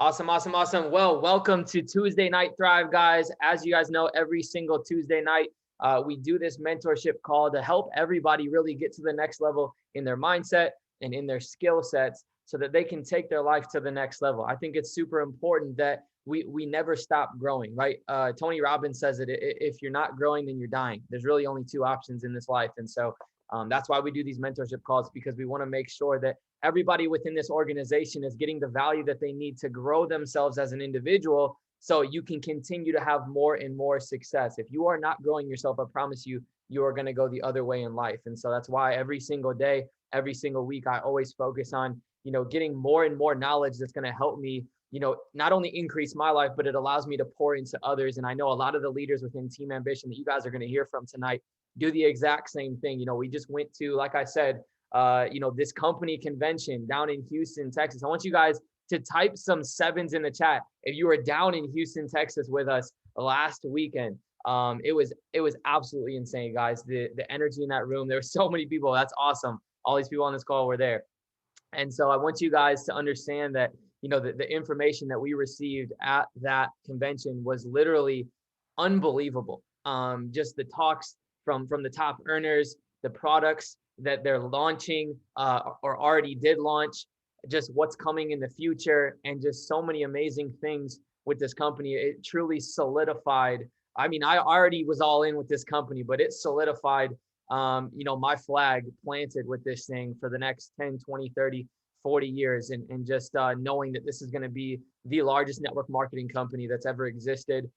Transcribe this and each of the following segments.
Awesome, awesome, awesome. Well, welcome to Tuesday Night Thrive, guys. As you guys know, every single Tuesday night, we do this mentorship call to help everybody really get to the next level in their mindset and in their skill sets so that they can take their life to the next level. I think it's super important that we never stop growing, right? Tony Robbins says it, if you're not growing, then you're dying. There's really only two options in this life. And so that's why we do these mentorship calls, because we want to make sure that everybody within this organization is getting the value that they need to grow themselves as an individual, so you can continue to have more and more success. If you are not growing yourself, I promise you, you are going to go the other way in life. And so that's why every single day, every single week, I always focus on, getting more and more knowledge that's going to help me, not only increase my life, but it allows me to pour into others. And I know a lot of the leaders within Team Ambition that you guys are going to hear from tonight do the exact same thing. We just went to, like I said, this company convention down in Houston, Texas. I want you guys to type some sevens in the chat if you were down in Houston, Texas with us last weekend. It was absolutely insane, guys. The energy in that room, there were so many people. That's awesome. All these people on this call were there. And so I want you guys to understand that, the information that we received at that convention was literally unbelievable. Just the talks from the top earners, the products that they're launching or already did launch, just what's coming in the future, and just so many amazing things with this company. It truly solidified. I mean, I already was all in with this company, but it solidified, my flag planted with this thing for the next 10, 20, 30, 40 years. And just knowing that this is going to be the largest network marketing company that's ever existed.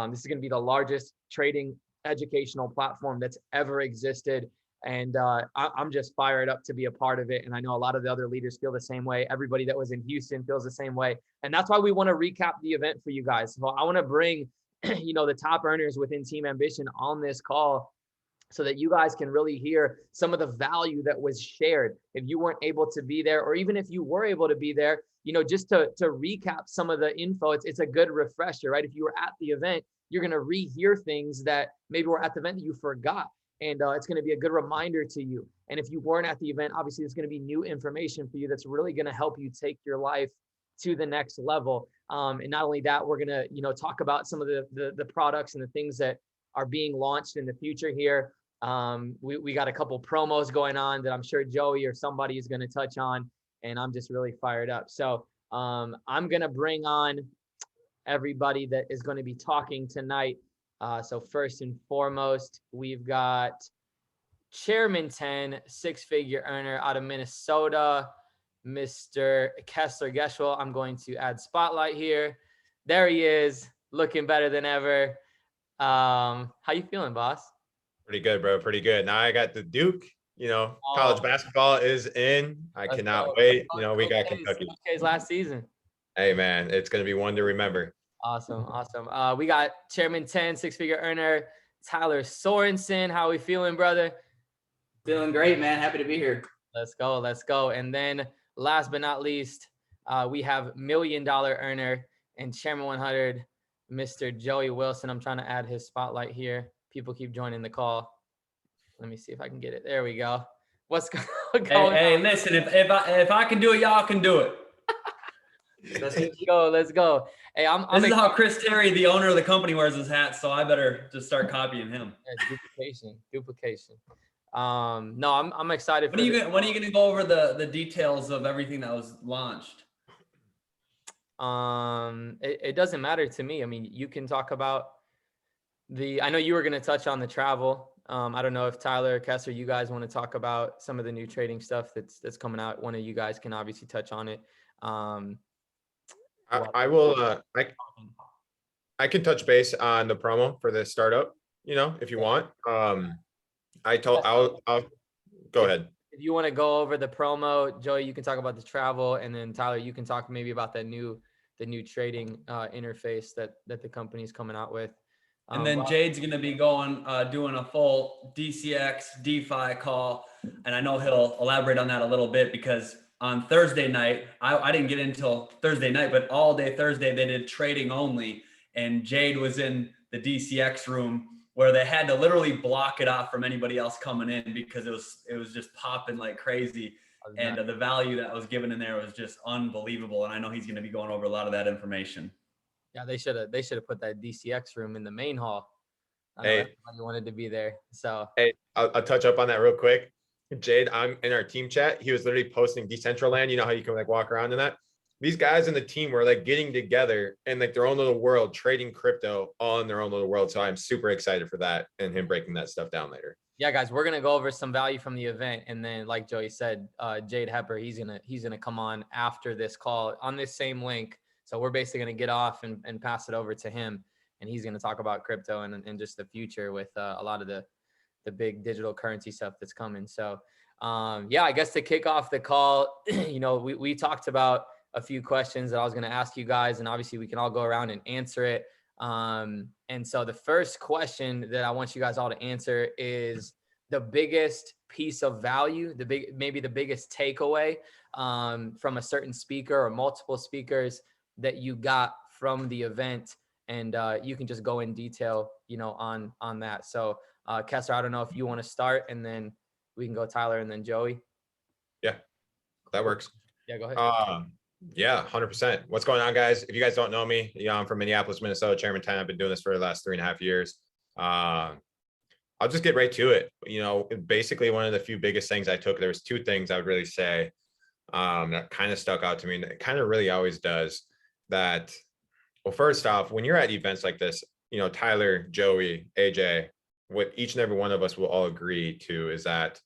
This is going to be the largest trading educational platform that's ever existed. And I'm just fired up to be a part of it. And I know a lot of the other leaders feel the same way. Everybody that was in Houston feels the same way. And that's why we want to recap the event for you guys. So I want to bring, the top earners within Team Ambition on this call so that you guys can really hear some of the value that was shared. If you weren't able to be there, or even if you were able to be there, just to recap some of the info, it's a good refresher, right? If you were at the event, you're going to rehear things that maybe were at the event that you forgot. And it's going to be a good reminder to you. And if you weren't at the event, obviously there's going to be new information for you that's really going to help you take your life to the next level. And not only that, we're going to, talk about some of the products and the things that are being launched in the future here. We got a couple promos going on that I'm sure Joey or somebody is going to touch on. And I'm just really fired up. So I'm going to bring on everybody that is going to be talking tonight. So first and foremost, we've got Chairman 10, six-figure earner out of Minnesota, Mr. Kessler Geschwill. I'm going to add spotlight here. There he is, looking better than ever. How you feeling, boss? Pretty good, bro. Pretty good. Now I got the Duke. College basketball is in. I cannot wait. We got Kentucky. Last season. Hey, man, it's going to be one to remember. Awesome. We got Chairman 10, six-figure earner, Tyler Sorensen. How we feeling, brother? Feeling great, man. Happy to be here. Let's go. And then last but not least, we have $1 million earner and Chairman 100, Mr. Joey Wilson. I'm trying to add his spotlight here. People keep joining the call. Let me see if I can get it. There we go. What's going on? Hey, listen, if I can do it, y'all can do it. Let's go. Hey, this is how Chris Terry, the owner of the company, wears his hat, so I better just start copying him. Duplication. No, I'm excited. When are you going to go over the details of everything that was launched? It doesn't matter to me. I mean, you can talk about I know you were going to touch on the travel. I don't know if Tyler or Kessler, you guys want to talk about some of the new trading stuff that's coming out. One of you guys can obviously touch on it. I will. I can touch base on the promo for the startup. If you want. I'll go ahead. If you want to go over the promo, Joey, you can talk about the travel, and then Tyler, you can talk maybe about the new trading interface that the company is coming out with. And then Jade's going to be doing a full DCX DeFi call, and I know he'll elaborate on that a little bit because on Thursday night, I didn't get in until Thursday night, but all day Thursday they did trading only, and Jade was in the DCX room where they had to literally block it off from anybody else coming in because it was just popping like crazy. and the value that was given in there was just unbelievable. And I know he's going to be going over a lot of that information. Yeah, they should have put that DCX room in the main hall. I know Hey. everybody wanted to be there. So Hey, I'll touch up on that real quick. Jade, I'm in our team chat. He was literally posting Decentraland. You know how you can like walk around in that? These guys in the team were like getting together in like their own little world, trading crypto all in their own little world. So I'm super excited for that and him breaking that stuff down later. yeah, guys, we're gonna go over some value from the event, and then like Joey said, Jade Hepper, he's gonna come on after this call on this same link. So we're basically gonna get off and pass it over to him, and he's gonna talk about crypto and just the future with a lot of the big digital currency stuff that's coming. So yeah, I guess to kick off the call, you know, we talked about a few questions that I was going to ask you guys, and obviously we can all go around and answer it. And so the first question that I want you guys all to answer is the biggest piece of value, maybe the biggest takeaway from a certain speaker or multiple speakers that you got from the event. And you can just go in detail, you know, on that. So Kessler, I don't know if you want to start, and then we can go Tyler and then Joey. Yeah, that works. Yeah, go ahead. Yeah, 100%. What's going on, guys? If you guys don't know me, I'm from Minneapolis, Minnesota, Chairman 10. I've been doing this for the last 3.5 years. I'll just get right to it. You know, basically one of the few biggest things I took, there was 2 things I would really say that kind of stuck out to me, and it kind of really always does that. Well, first off, when you're at events like this, you know, Tyler, Joey, AJ, what each and every one of us will all agree to is that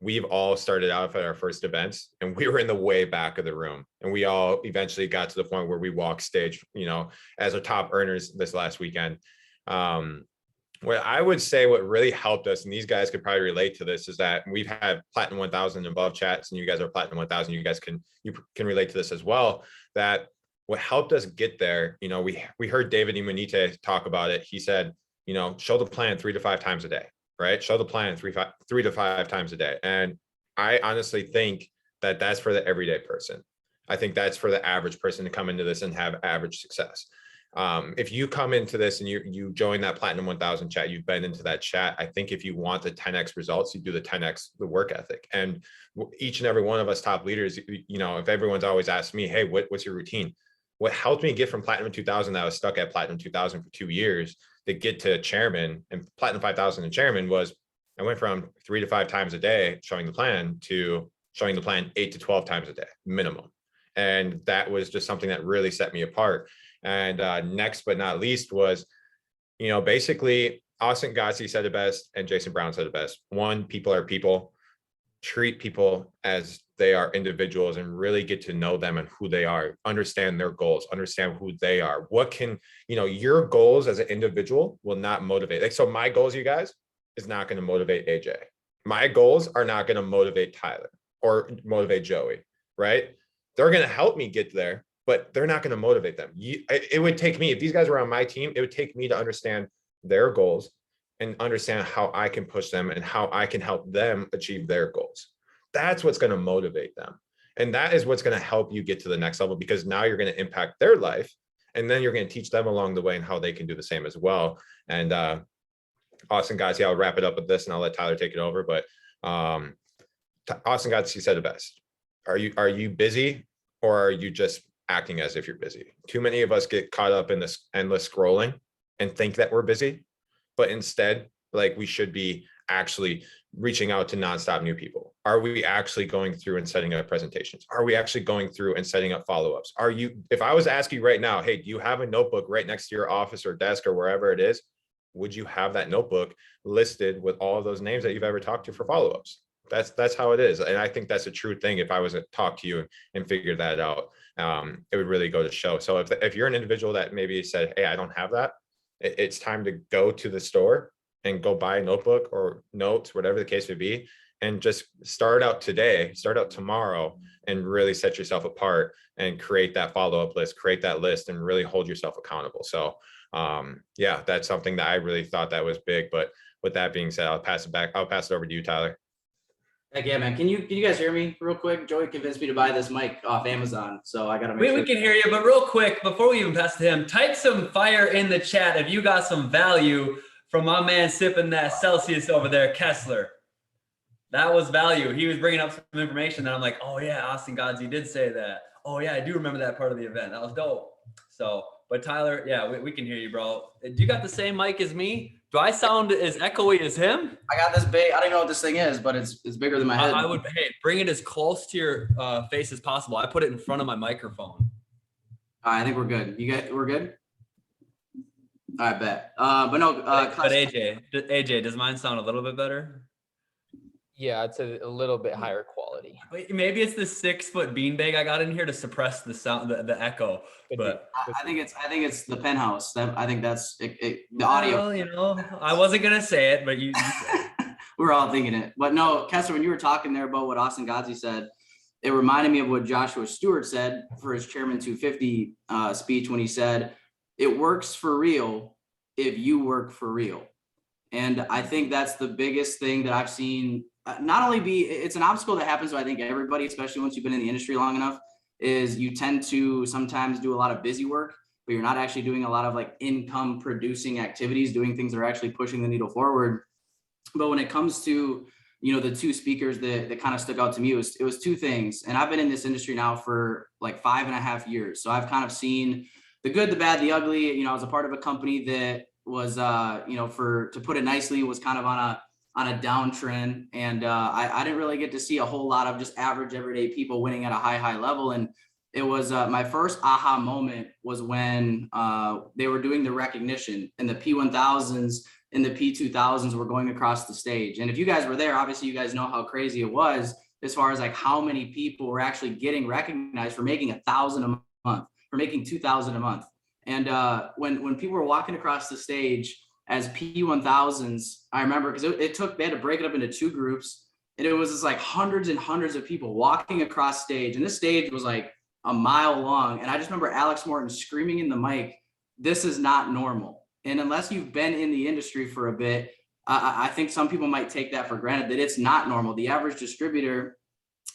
we've all started out at our first events and we were in the way back of the room, and we all eventually got to the point where we walked stage, you know, as our top earners this last weekend. What I would say what really helped us, and these guys could probably relate to this, is that we've had Platinum 1000 and above chats, and you guys are Platinum 1000. You guys can relate to this as well. That what helped us get there, you know, we heard David Imunite talk about it. He said, you know, show the plan 3 to 5 times a day. Right? Show the plan 3 to 5 times a day. And I honestly think that that's for the everyday person. I think that's for the average person to come into this and have average success. If you come into this and you join that Platinum 1000 chat, you've been into that chat. I think if you want the 10x results, you do the 10x, the work ethic. And each and every one of us top leaders, you know, if everyone's always asked me, hey, what's your routine? What helped me get from Platinum 2000, that I was stuck at Platinum 2000 for 2 years, to get to chairman and Platinum 5000 and chairman, was I went from 3 to 5 times a day showing the plan to showing the plan 8 to 12 times a day minimum. And that was just something that really set me apart. And next but not least was, you know, basically Austin Gotzi said it best and Jason Brown said it best. 1, people are people. Treat people as they are individuals and really get to know them and who they are, understand their goals, understand who they are. What can, you know, your goals as an individual will not motivate. Like, so my goals, you guys, is not going to motivate AJ. My goals are not going to motivate Tyler or motivate Joey, right? They're going to help me get there, but they're not going to motivate them. It would take me, if these guys were on my team, it would take me to understand their goals and understand how I can push them and how I can help them achieve their goals. That's what's going to motivate them. And that is what's going to help you get to the next level, because now you're going to impact their life. And then you're going to teach them along the way and how they can do the same as well. And Austin Gotzi, I'll wrap it up with this and I'll let Tyler take it over. But Austin Gotzi said it best. Are you busy, or are you just acting as if you're busy? Too many of us get caught up in this endless scrolling and think that we're busy. But instead, like, we should be actually reaching out to nonstop new people. Are we actually going through and setting up presentations? Are we actually going through and setting up follow-ups? If I was asking you right now, hey, do you have a notebook right next to your office or desk or wherever it is? Would you have that notebook listed with all of those names that you've ever talked to for follow-ups? That's how it is. And I think that's a true thing. If I was to talk to you and figure that out, it would really go to show. So if you're an individual that maybe said, hey, I don't have that, it's time to go to the store and go buy a notebook or notes, whatever the case may be, and just start out today, start out tomorrow, and really set yourself apart and create that follow-up list, create that list, and really hold yourself accountable. So yeah, that's something that I really thought that was big. But with that being said, I'll pass it over to you, Tyler. Heck yeah, man. Can you guys hear me real quick? Joey convinced me to buy this mic off Amazon, so I gotta make sure. We can hear you, but real quick, before we even pass to him, type some fire in the chat if you got some value from my man sipping that Celsius over there, Kessler. That was value. He was bringing up some information that I'm like, oh yeah, Austin Godsey did say that. Oh yeah, I do remember that part of the event. That was dope. So, but Tyler, yeah, we can hear you, bro. Do you got the same mic as me? Do I sound as echoey as him? I got this big. I don't even know what this thing is, but it's bigger than my head. I would, hey, bring it as close to your face as possible. I put it in front of my microphone. I think we're good. We're good. I bet. But no. But AJ, does mine sound a little bit better? Yeah, it's a little bit higher quality. Maybe it's the 6-foot beanbag I got in here to suppress the sound, the echo. But I think it's the penthouse. I think that's the audio. Well, you know, I wasn't gonna say it, but you said it. We're all thinking it. But no, Kessler, when you were talking there about what Austin Godsey said, it reminded me of what Joshua Stewart said for his Chairman 250 speech when he said, "It works for real if you work for real." And I think that's the biggest thing that I've seen. Not only it's an obstacle that happens to, I think, everybody, especially once you've been in the industry long enough, is you tend to sometimes do a lot of busy work, but you're not actually doing a lot of like income producing activities, doing things that are actually pushing the needle forward. But when it comes to, you know, the two speakers that kind of stuck out to me, it was two things. And I've been in this industry now for like 5.5 years. So I've kind of seen the good, the bad, the ugly. You know, I was a part of a company that was, you know, to put it nicely, was kind of on a downtrend. And I didn't really get to see a whole lot of just average everyday people winning at a high level. And it was my first aha moment was when they were doing the recognition, and the P1000s and the P2000s were going across the stage. And if you guys were there, obviously you guys know how crazy it was as far as like how many people were actually getting recognized for making 1,000 a month, for making 2,000 a month. And when people were walking across the stage as P1000s, I remember because they had to break it up into two groups, and it was just like hundreds and hundreds of people walking across stage. And this stage was like a mile long. And I just remember Alex Morton screaming in the mic, "This is not normal." And unless you've been in the industry for a bit, I think some people might take that for granted, that it's not normal. The average distributor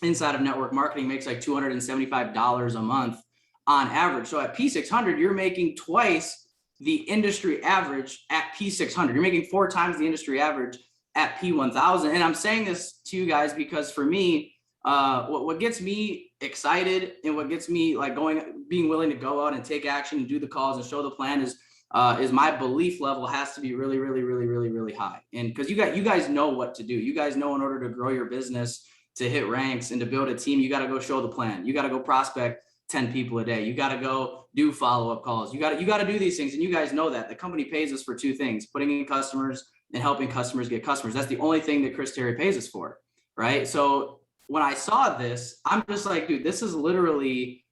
inside of network marketing makes like $275 a month on average. So at P600, you're making twice the industry average at P600. You're making 4 times the industry average at P1000. And I'm saying this to you guys because for me, what gets me excited and what gets me like being willing to go out and take action and do the calls and show the plan is my belief level has to be really, really, really, really, really high. And because you guys know what to do. You guys know in order to grow your business, to hit ranks and to build a team, you got to go show the plan. You got to go prospect 10 people a day. You got to go do follow-up calls. You got to do these things. And you guys know that the company pays us for 2 things: putting in customers and helping customers get customers. That's the only thing that Chris Terry pays us for. Right. So when I saw this, I'm just like, dude, this is literally,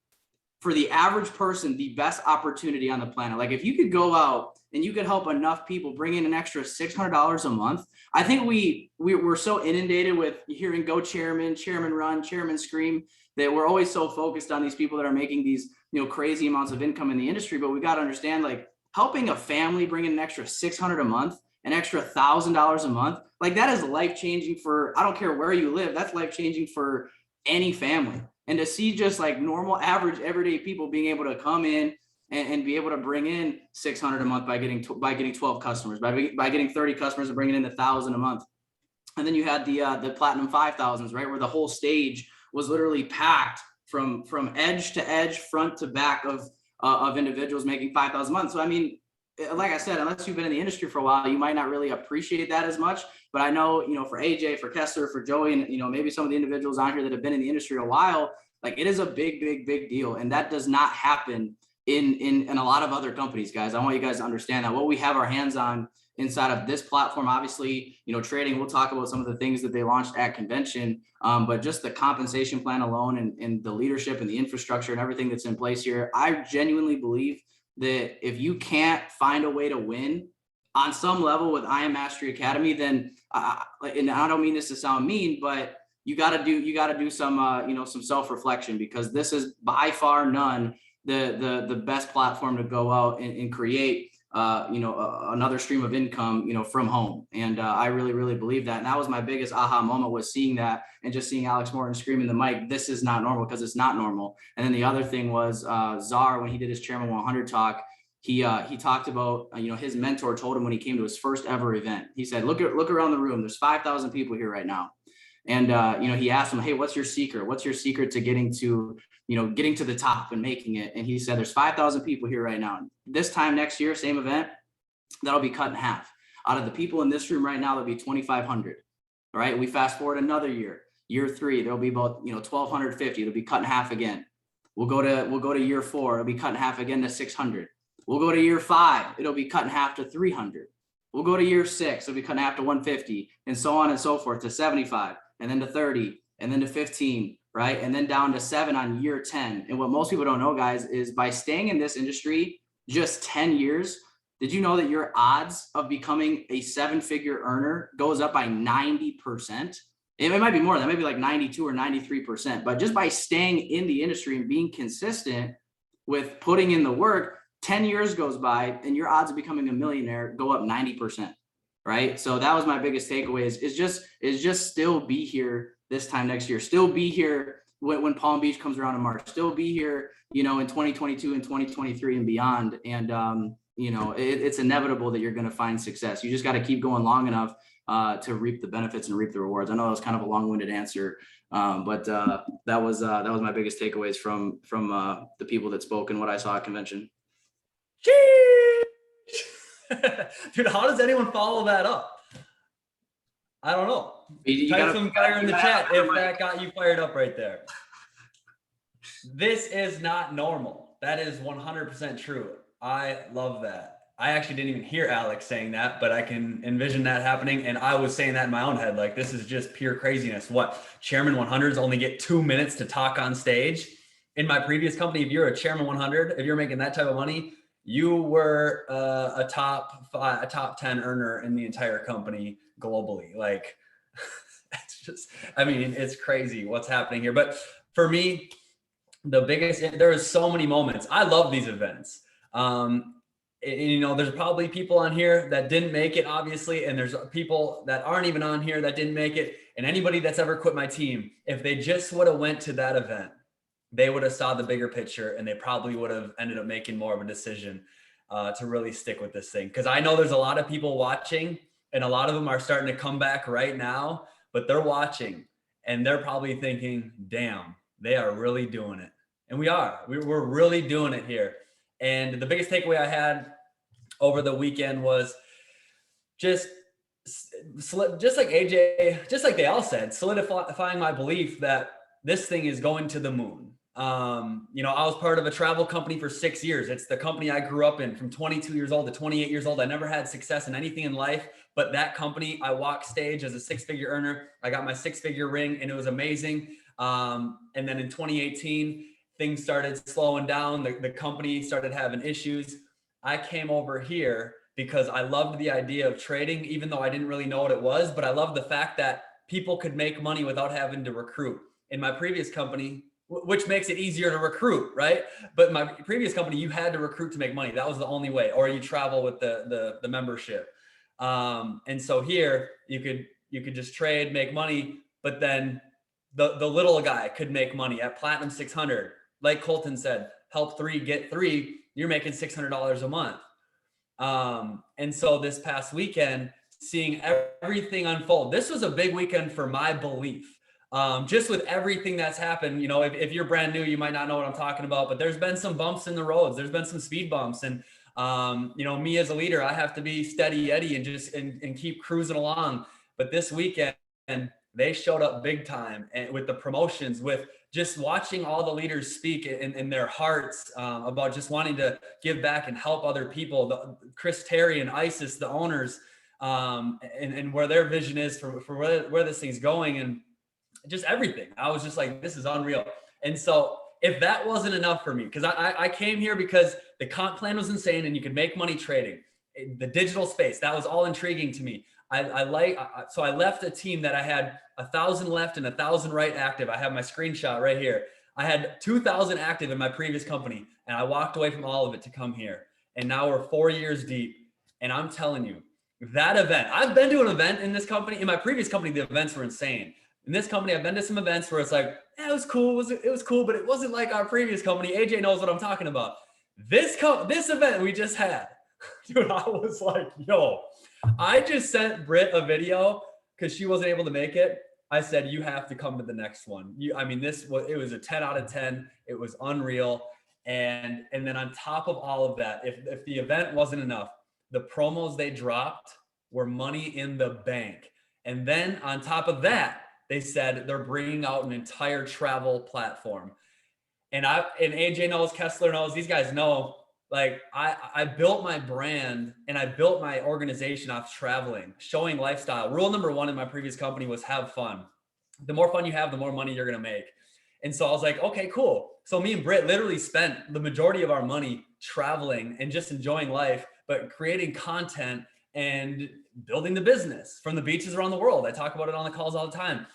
for the average person, the best opportunity on the planet. Like if you could go out and you could help enough people bring in an extra $600 a month. I think we're so inundated with hearing "go chairman, chairman run, chairman scream" that we're always so focused on these people that are making these, you know, crazy amounts of income in the industry. But we got to understand, like, helping a family bring in an extra $600 a month, an extra $1,000 a month, like that is life-changing for, I don't care where you live, that's life-changing for any family. And to see just like normal, average, everyday people being able to come in and be able to bring in $600 a month by getting 12 customers, by getting 30 customers and bringing in 1,000 a month. And then you had the Platinum 5,000s, right, where the whole stage was literally packed from edge to edge, front to back of individuals making 5,000 a month. So I mean, like I said, unless you've been in the industry for a while, you might not really appreciate that as much. But I know, you know, for AJ, for Kessler, for Joey, and, you know, maybe some of the individuals on here that have been in the industry a while, like it is a big deal. And that does not happen in a lot of other companies, guys. I want you guys to understand that what we have our hands on inside of this platform, obviously, you know, trading, we'll talk about some of the things that they launched at convention, but just the compensation plan alone and the leadership and the infrastructure and everything that's in place here. I genuinely believe that if you can't find a way to win on some level with I Am Mastery Academy, then and I don't mean this to sound mean, but you got to do some you know, some self-reflection, because this is by far none the best platform to go out and create you know, another stream of income, you know, from home. And I really believe that. And that was my biggest aha moment, was seeing that and just seeing Alex Morton screaming the mic, "This is not normal," because it's not normal. And then the other thing was Czar, when he did his Chairman 100 talk, he talked about, you know, his mentor told him when he came to his first ever event, he said, look around the room, there's 5,000 people here right now. And, he asked him, hey, what's your secret? What's your secret to getting to the top and making it? And he said, there's 5,000 people here right now. This time next year, same event, that'll be cut in half. Out of the people in this room right now, that'll be 2,500. All right. We fast forward another year 3, there'll be about, 1,250. It'll be cut in half again. We'll go to year 4. It'll be cut in half again to 600. We'll go to year 5. It'll be cut in half to 300. We'll go to year 6. It'll be cut in half to 150, and so on and so forth, to 75, and then to 30, and then to 15, right? And then down to 7 on year 10. And what most people don't know, guys, is by staying in this industry just 10 years, did you know that your odds of becoming a 7-figure earner goes up by 90%? It might be more. That might be like 92 or 93%. But just by staying in the industry and being consistent with putting in the work, 10 years goes by and your odds of becoming a millionaire go up 90%. Right. So that was my biggest takeaway is just still be here this time next year. Still be here when Palm Beach comes around in March. Still be here, in 2022 and 2023 and beyond. And, it's inevitable that you're going to find success. You just got to keep going long enough to reap the benefits and reap the rewards. I know that was kind of a long-winded answer, but that was my biggest takeaways from the people that spoke and what I saw at convention. Dude, how does anyone follow that up? I don't know. Type some fire in the chat if that got you fired up right there. This is not normal. That is 100% true. I love that. I actually didn't even hear Alex saying that, but I can envision that happening. And I was saying that in my own head, like, this is just pure craziness. What, Chairman 100s only get 2 minutes to talk on stage? In my previous company, if you're a Chairman 100, if you're making that type of money, you were a top 10 earner in the entire company globally. Like, it's just, it's crazy what's happening here. But for me, there's so many moments. I love these events. There's probably people on here that didn't make it, obviously, and there's people that aren't even on here that didn't make it. And anybody that's ever quit my team, if they just would have went to that event, they would have saw the bigger picture, and they probably would have ended up making more of a decision to really stick with this thing. Because I know there's a lot of people watching, and a lot of them are starting to come back right now, but they're watching and they're probably thinking, damn, they are really doing it. And we're really doing it here. And the biggest takeaway I had over the weekend was just like AJ, just like they all said, solidifying my belief that this thing is going to the moon. I was part of a travel company for 6 years. It's the company I grew up in from 22 years old to 28 years old. I never had success in anything in life, but that company, I walked stage as a 6-figure earner. I got my 6-figure ring and it was amazing. And then in 2018, things started slowing down. The company started having issues. I came over here because I loved the idea of trading, even though I didn't really know what it was, but I loved the fact that people could make money without having to recruit. In my previous company, which makes it easier to recruit, right? But my previous company, you had to recruit to make money. That was the only way, or you travel with the membership. And so here you could just trade, make money, but then the little guy could make money at Platinum 600. Like Colton said, help 3, get 3, you're making $600 a month. And so this past weekend, seeing everything unfold, this was a big weekend for my belief. Just with everything that's happened, if you're brand new, you might not know what I'm talking about, but there's been some bumps in the roads. There's been some speed bumps, and me as a leader, I have to be steady Eddie and keep cruising along. But this weekend, they showed up big time, and with the promotions, with just watching all the leaders speak in their hearts about just wanting to give back and help other people. Chris Terry and Isis, the owners, and where their vision is for where this thing's going, and just everything. I was just like, this is unreal. And so if that wasn't enough for me, because I came here because the comp plan was insane and you could make money trading. The digital space, that was all intriguing to me. So I left a team that I had 1,000 left and 1,000 right active. I have my screenshot right here. I had 2,000 active in my previous company, and I walked away from all of it to come here. And now we're 4 years deep. And I'm telling you, that event, I've been to an event in this company. In my previous company, the events were insane. In this company, I've been to some events where it's like, it was cool. It was cool, but it wasn't like our previous company. AJ knows what I'm talking about. This event we just had, dude, I was like, yo, I just sent Britt a video because she wasn't able to make it. I said, you have to come to the next one. I mean, it was a 10 out of 10. It was unreal. And then on top of all of that, if the event wasn't enough, the promos they dropped were money in the bank. And then on top of that, they said they're bringing out an entire travel platform. And AJ knows, Kessler knows, these guys know, like I built my brand and I built my organization off traveling, showing lifestyle. Rule number one in my previous company was have fun. The more fun you have, the more money you're going to make. And so I was like, okay, cool. So me and Britt literally spent the majority of our money traveling and just enjoying life, but creating content and building the business from the beaches around the world. I talk about it on the calls all the time.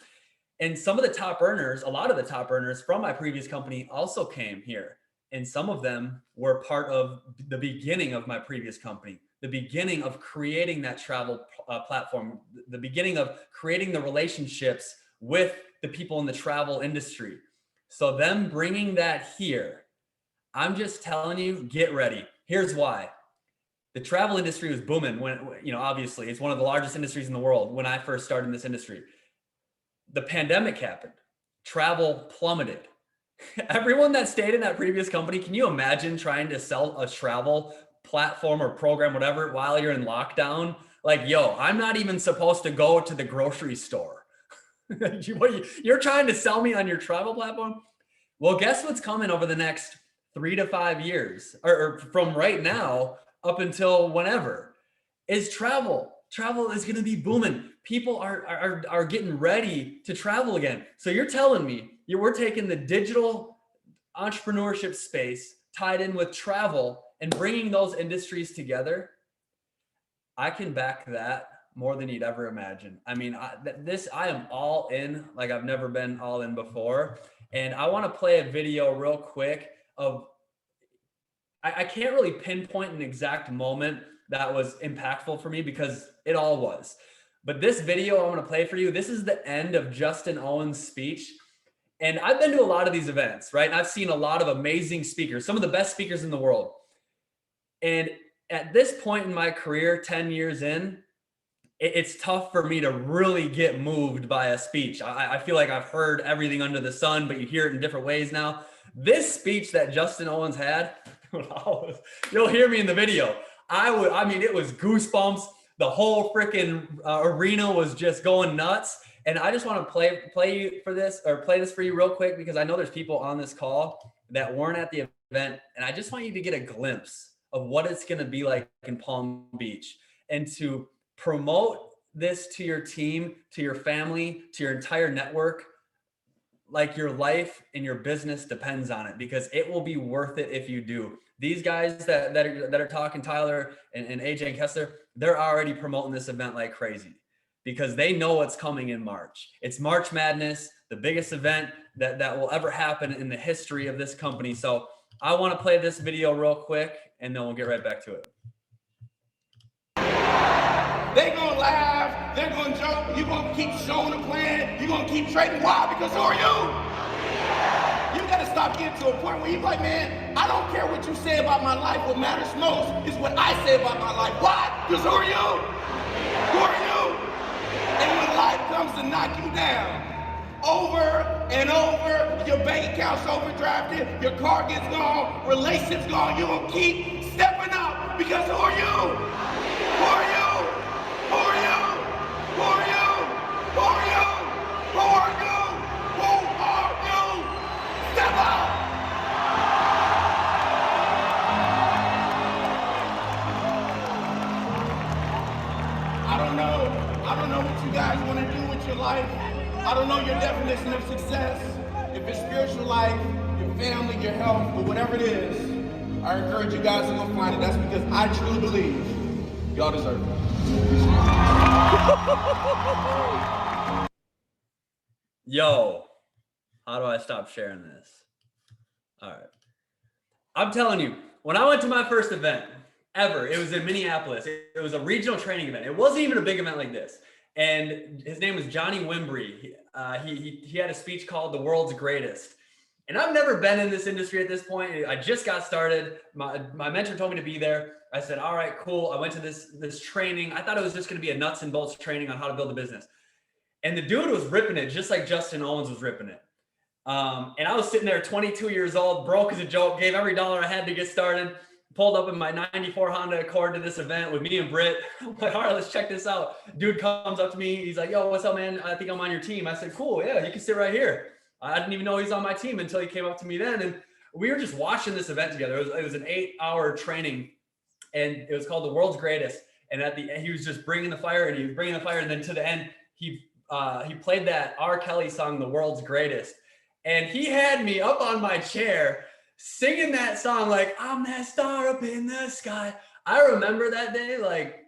And some of the top earners, a lot of the top earners from my previous company also came here. And some of them were part of the beginning of my previous company, the beginning of creating that travel platform, the beginning of creating the relationships with the people in the travel industry. So them bringing that here, I'm just telling you, get ready. Here's why. The travel industry was booming when, obviously it's one of the largest industries in the world when I first started in this industry. The pandemic happened. Travel plummeted. Everyone that stayed in that previous company, can you imagine trying to sell a travel platform or program, whatever, while you're in lockdown? Like, yo, I'm not even supposed to go to the grocery store. You're trying to sell me on your travel platform? Well, guess what's coming over the next 3 to 5 years, or from right now up until whenever, is travel. Travel is going to be booming. People are getting ready to travel again. So you're telling me we're taking the digital entrepreneurship space tied in with travel and bringing those industries together? I can back that more than you'd ever imagine. I mean, I am all in like I've never been all in before. And I want to play a video real quick of, I can't really pinpoint an exact moment that was impactful for me because it all was. But this video I'm going to play for you, this is the end of Justin Owen's speech. And I've been to a lot of these events, right? And I've seen a lot of amazing speakers, some of the best speakers in the world. And at this point in my career, 10 years in, it's tough for me to really get moved by a speech. I feel like I've heard everything under the sun, but you hear it in different ways now. This speech that Justin Owens had, you'll hear me in the video. I mean, it was goosebumps. The whole freaking arena was just going nuts. And I just want to play this for you real quick, because I know there's people on this call that weren't at the event. And I just want you to get a glimpse of what it's going to be like in Palm Beach, and to promote this to your team, to your family, to your entire network, like your life and your business depends on it, because it will be worth it if you do. These guys that are talking, Tyler and AJ and Kessler, they're already promoting this event like crazy because they know what's coming in March. It's March Madness, the biggest event that will ever happen in the history of this company. So I want to play this video real quick and then we'll get right back to it. They're going to laugh, they're going to joke, you're going to keep showing the plan, you're going to keep trading. Why? Because who are you? You got to stop getting to a point where you're like, man, I don't care what you say about my life. What matters most is what I say about my life. Why? Because who are you? Who are you? And when life comes to knock you down, over and over, your bank account's overdrafted, your car gets gone, relationships gone, you're going to keep stepping up because who are you? Who are you? Who are you? Who are you? Who are you? Who are you? Who are you? Step up! I don't know what you guys want to do with your life. I don't know your definition of success. If it's spiritual life, your family, your health, or whatever it is, I encourage you guys to go find it. That's because I truly believe y'all deserve it. Yo, how do I stop sharing this? All right. I'm telling you, when I went to my first event ever, it was in Minneapolis. It was a regional training event. It wasn't even a big event like this. And his name was Johnny Wimbrey. He had a speech called The World's Greatest. And I've never been in this industry at this point. I just got started. My mentor told me to be there. I said, all right, cool. I went to this training. I thought it was just going to be a nuts and bolts training on how to build a business. And the dude was ripping it just like Justin Owens was ripping it. And I was sitting there 22 years old, broke as a joke, gave every dollar I had to get started, pulled up in my 94 Honda Accord to this event with me and Britt. I'm like, all right, let's check this out. Dude comes up to me. He's like, yo, what's up, man? I think I'm on your team. I said, cool. Yeah, you can sit right here. I didn't even know he's on my team until he came up to me then. And we were just watching this event together. It was an 8-hour training, and it was called The World's Greatest. And at the end, he was just bringing the fire, and he was bringing the fire. And then to the end, he played that R. Kelly song, The World's Greatest. And he had me up on my chair singing that song like, I'm that star up in the sky. I remember that day, like,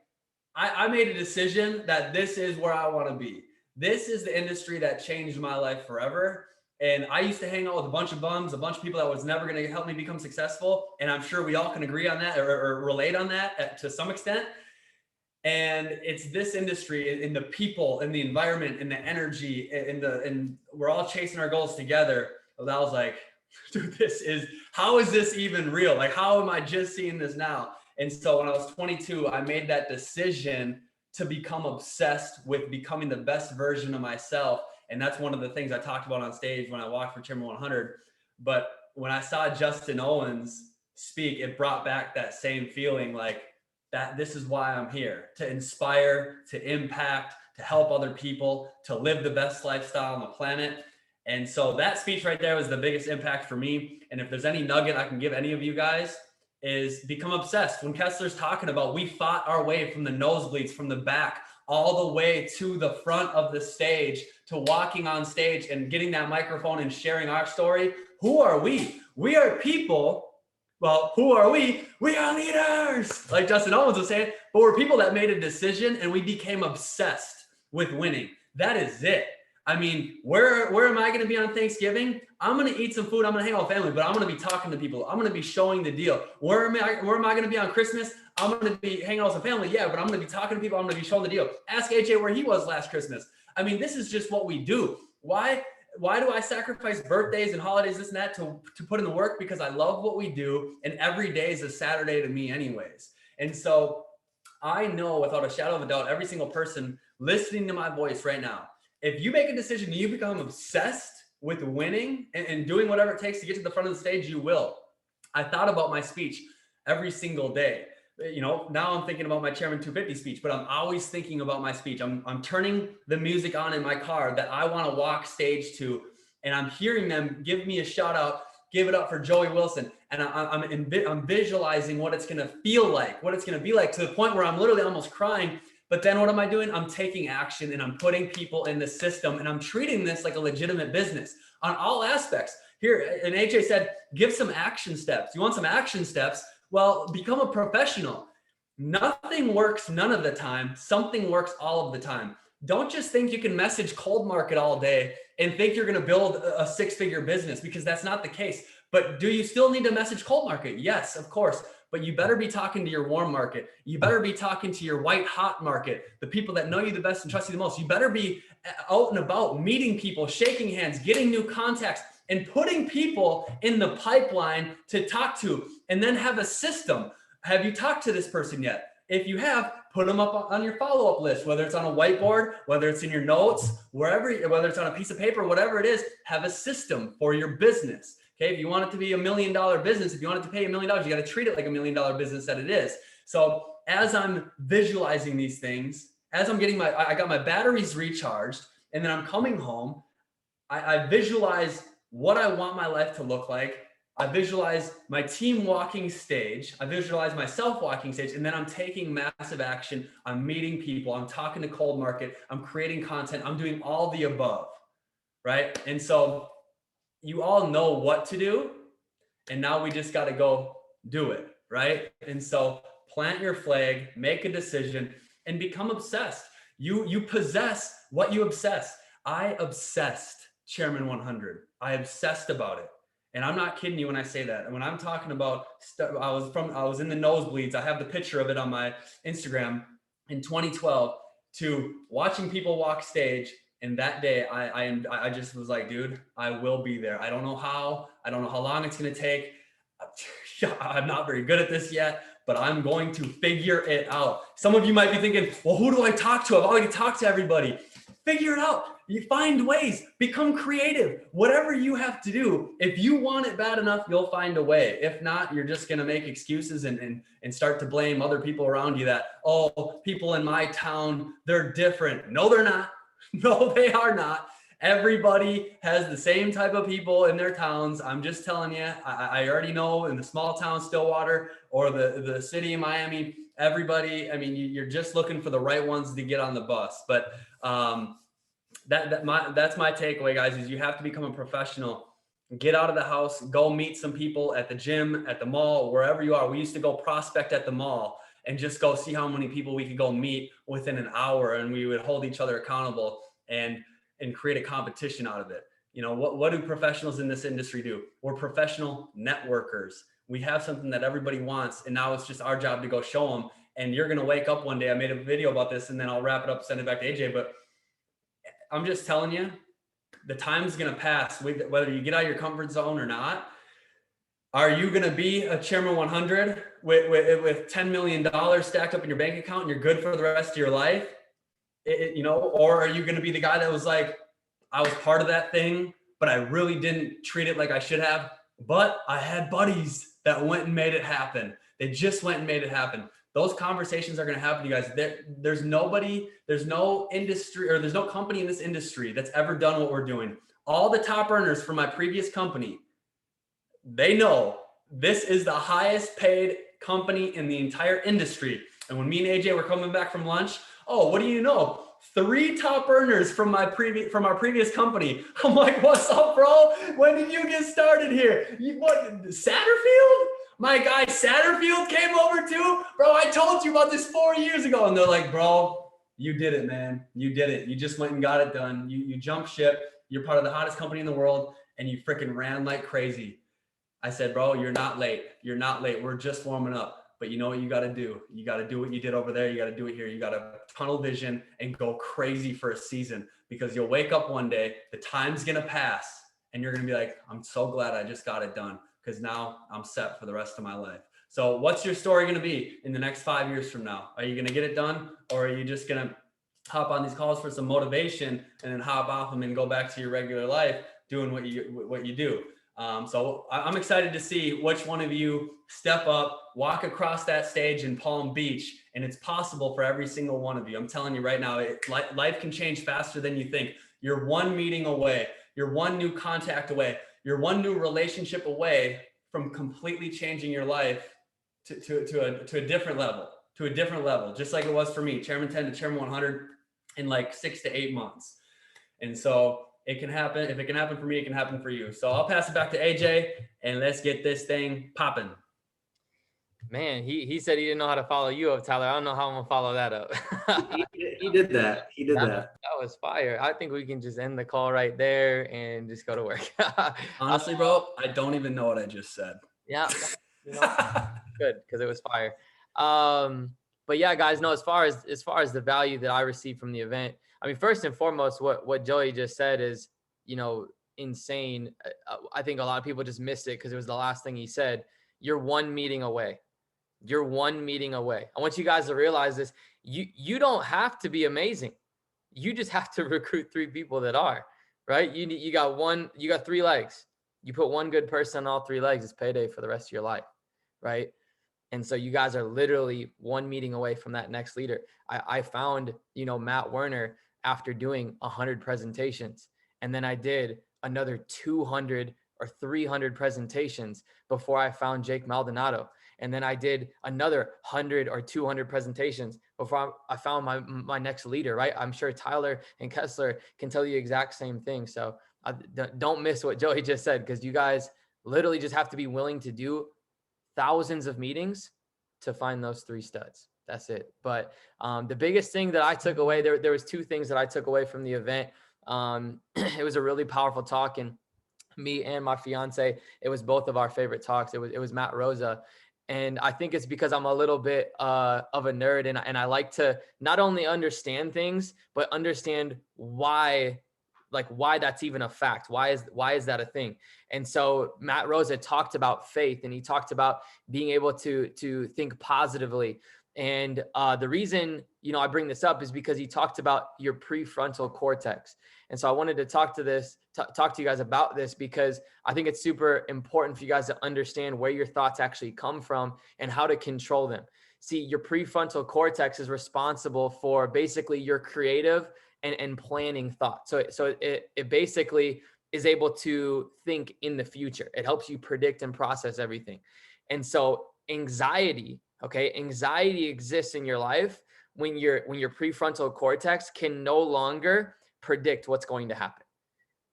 I made a decision that this is where I want to be. This is the industry that changed my life forever. And I used to hang out with a bunch of bums, a bunch of people that was never going to help me become successful. And I'm sure we all can agree on that or relate on that to some extent. And it's this industry and the people and the environment and the energy and we're all chasing our goals together. But I was like, dude, how is this even real? Like, how am I just seeing this now? And so when I was 22, I made that decision to become obsessed with becoming the best version of myself. And that's one of the things I talked about on stage when I walked for Chairman 100. But when I saw Justin Owens speak, it brought back that same feeling, like that this is why I'm here, to inspire, to impact, to help other people, to live the best lifestyle on the planet. And so that speech right there was the biggest impact for me. And if there's any nugget I can give any of you guys, is become obsessed. When Kessler's talking about, we fought our way from the nosebleeds, from the back, all the way to the front of the stage, to walking on stage and getting that microphone and sharing our story. Who are we? We are people. Well, who are we? We are leaders, like Justin Owens was saying, but we're people that made a decision and we became obsessed with winning. That is it. I mean, where am I going to be on Thanksgiving? I'm going to eat some food. I'm going to hang out with family, but I'm going to be talking to people. I'm going to be showing the deal. Where am I going to be on Christmas? I'm going to be hanging out with some family. Yeah, but I'm going to be talking to people. I'm going to be showing the deal. Ask AJ where he was last Christmas. I mean, this is just what we do. Why do I sacrifice birthdays and holidays, this and that, to put in the work? Because I love what we do. And every day is a Saturday to me anyways. And so I know without a shadow of a doubt, every single person listening to my voice right now, if you make a decision, you become obsessed with winning and doing whatever it takes to get to the front of the stage, you will. I thought about my speech every single day. You know, now I'm thinking about my Chairman 250 speech, but I'm always thinking about my speech. I'm turning the music on in my car that I want to walk stage to, and I'm hearing them give me a shout out, give it up for Joey Wilson. And I'm visualizing what it's going to feel like, what it's going to be like, to the point where I'm literally almost crying. But then what am I doing? I'm taking action and I'm putting people in the system and I'm treating this like a legitimate business on all aspects. Here, and AJ said, give some action steps. You want some action steps? Well, become a professional. Nothing works none of the time. Something works all of the time. Don't just think you can message cold market all day and think you're going to build a 6-figure business, because that's not the case. But do you still need to message cold market? Yes, of course. But you better be talking to your warm market. You better be talking to your white hot market, the people that know you the best and trust you the most. You better be out and about, meeting people, shaking hands, getting new contacts, and putting people in the pipeline to talk to, and then have a system. Have you talked to this person yet? If you have, put them up on your follow-up list, whether it's on a whiteboard, whether it's in your notes, wherever, whether it's on a piece of paper, whatever it is, have a system for your business. Okay, if you want it to be $1 million business, if you want it to pay $1 million, you got to treat it like $1 million business that it is. So as I'm visualizing these things, as I'm getting I got my batteries recharged, and then I'm coming home, I visualize what I want my life to look like. I visualize my team walking stage. I visualize myself walking stage, and then I'm taking massive action. I'm meeting people. I'm talking to cold market. I'm creating content. I'm doing all the above, right? And so you all know what to do, and now we just got to go do it, right? And so plant your flag, make a decision, and become obsessed. You possess what you obsess. I obsessed Chairman 100. I obsessed about it. And I'm not kidding you when I say that. And when I'm talking about, I was in the nosebleeds. I have the picture of it on my Instagram in 2012, to watching people walk stage. And that day I just was like, dude, I will be there. I don't know how. I don't know how long it's going to take. I'm not very good at this yet, but I'm going to figure it out. Some of you might be thinking, well, who do I talk to? I've already talked to everybody. figure it out. You find ways, become creative, whatever you have to do. If you want it bad enough, you'll find a way. If not, you're just going to make excuses and start to blame other people around you that, oh, people in my town, they're different. No, they're not. No, they are not. Everybody has the same type of people in their towns. I'm just telling you, I already know in the small town, Stillwater, or the city of Miami, everybody, I mean, you're just looking for the right ones to get on the bus. But that's my takeaway, guys, is you have to become a professional. Get out of the house, go meet some people at the gym, at the mall, wherever you are. We used to go prospect at the mall and just go see how many people we could go meet within an hour, and we would hold each other accountable and create a competition out of it. You know, what do professionals in this industry do? We're professional networkers. We have something that everybody wants, and now it's just our job to go show them. And you're going to wake up one day. I made a video about this, and then I'll wrap it up, send it back to AJ. But I'm just telling you, the time's going to pass, whether you get out of your comfort zone or not. Are you going to be a Chairman 100 with $10 million stacked up in your bank account and you're good for the rest of your life? You know, or are you going to be the guy that was like, I was part of that thing, but I really didn't treat it like I should have. But I had buddies that went and made it happen. They just went and made it happen. Those conversations are going to happen, you guys. There's no industry, or there's no company in this industry that's ever done what we're doing. All the top earners from my previous company, they know this is the highest paid company in the entire industry. And when me and AJ were coming back from lunch, oh, what do you know? 3 top earners from our previous company. I'm like, what's up, bro? When did you get started here? What, Satterfield? My guy Satterfield came over too? Bro, I told you about this 4 years ago. And they're like, bro, you did it, man. You did it. You just went and got it done. You jumped ship. You're part of the hottest company in the world, and you freaking ran like crazy. I said, bro, you're not late. You're not late. We're just warming up. But you know what you got to do? You got to do what you did over there. You got to do it here. You got to tunnel vision and go crazy for a season, because you'll wake up one day, the time's going to pass, and you're going to be like, I'm so glad I just got it done, because now I'm set for the rest of my life. So what's your story going to be in the next 5 years from now? Are you going to get it done, or are you just going to hop on these calls for some motivation and then hop off them and go back to your regular life doing what you do? So I'm excited to see which one of you step up, walk across that stage in Palm Beach, and it's possible for every single one of you. I'm telling you right now, life can change faster than you think. You're one meeting away. You're one new contact away. You're one new relationship away from completely changing your life to a different level, just like it was for me, Chairman 10 to Chairman 100 in like 6 to 8 months. And so it can happen. If it can happen for me, it can happen for you. So I'll pass it back to AJ, and let's get this thing popping. Man, he said he didn't know how to follow you up, Tyler. I don't know how I'm gonna follow that up. He did that. That was fire. I think we can just end the call right there and just go to work. Honestly, bro, I don't even know what I just said. Yeah, you know, good, because it was fire. But yeah, guys, no, as far as the value that I received from the event, I mean, first and foremost, what Joey just said is, you know, insane. I think a lot of people just missed it because it was the last thing he said. You're one meeting away. You're one meeting away. I want you guys to realize this. You don't have to be amazing. You just have to recruit 3 people that are, right? You got 3 legs. You put one good person on all 3 legs, it's payday for the rest of your life, right? And so you guys are literally one meeting away from that next leader. I found, you know, Matt Werner after doing 100 presentations. And then I did another 200 or 300 presentations before I found Jake Maldonado. And then I did another 100 or 200 presentations before I found my next leader, right? I'm sure Tyler and Kessler can tell you the exact same thing. So don't miss what Joey just said, because you guys literally just have to be willing to do thousands of meetings to find those 3 studs. That's it. But the biggest thing that I took away, there was 2 things that I took away from the event. It was a really powerful talk, and me and my fiance, it was both of our favorite talks. It was Matt Rosa. And I think it's because I'm a little bit of a nerd, and I like to not only understand things, but understand why that's even a fact. Why is that a thing? And so Matt Rosa talked about faith, and he talked about being able to think positively. And the reason, I bring this up is because he talked about your prefrontal cortex. And so I wanted to talk to you guys about this, because I think it's super important for you guys to understand where your thoughts actually come from and how to control them. See, your prefrontal cortex is responsible for basically your creative and planning thought. So it basically is able to think in the future. It helps you predict and process everything. And so anxiety exists in your life when your prefrontal cortex can no longer predict what's going to happen.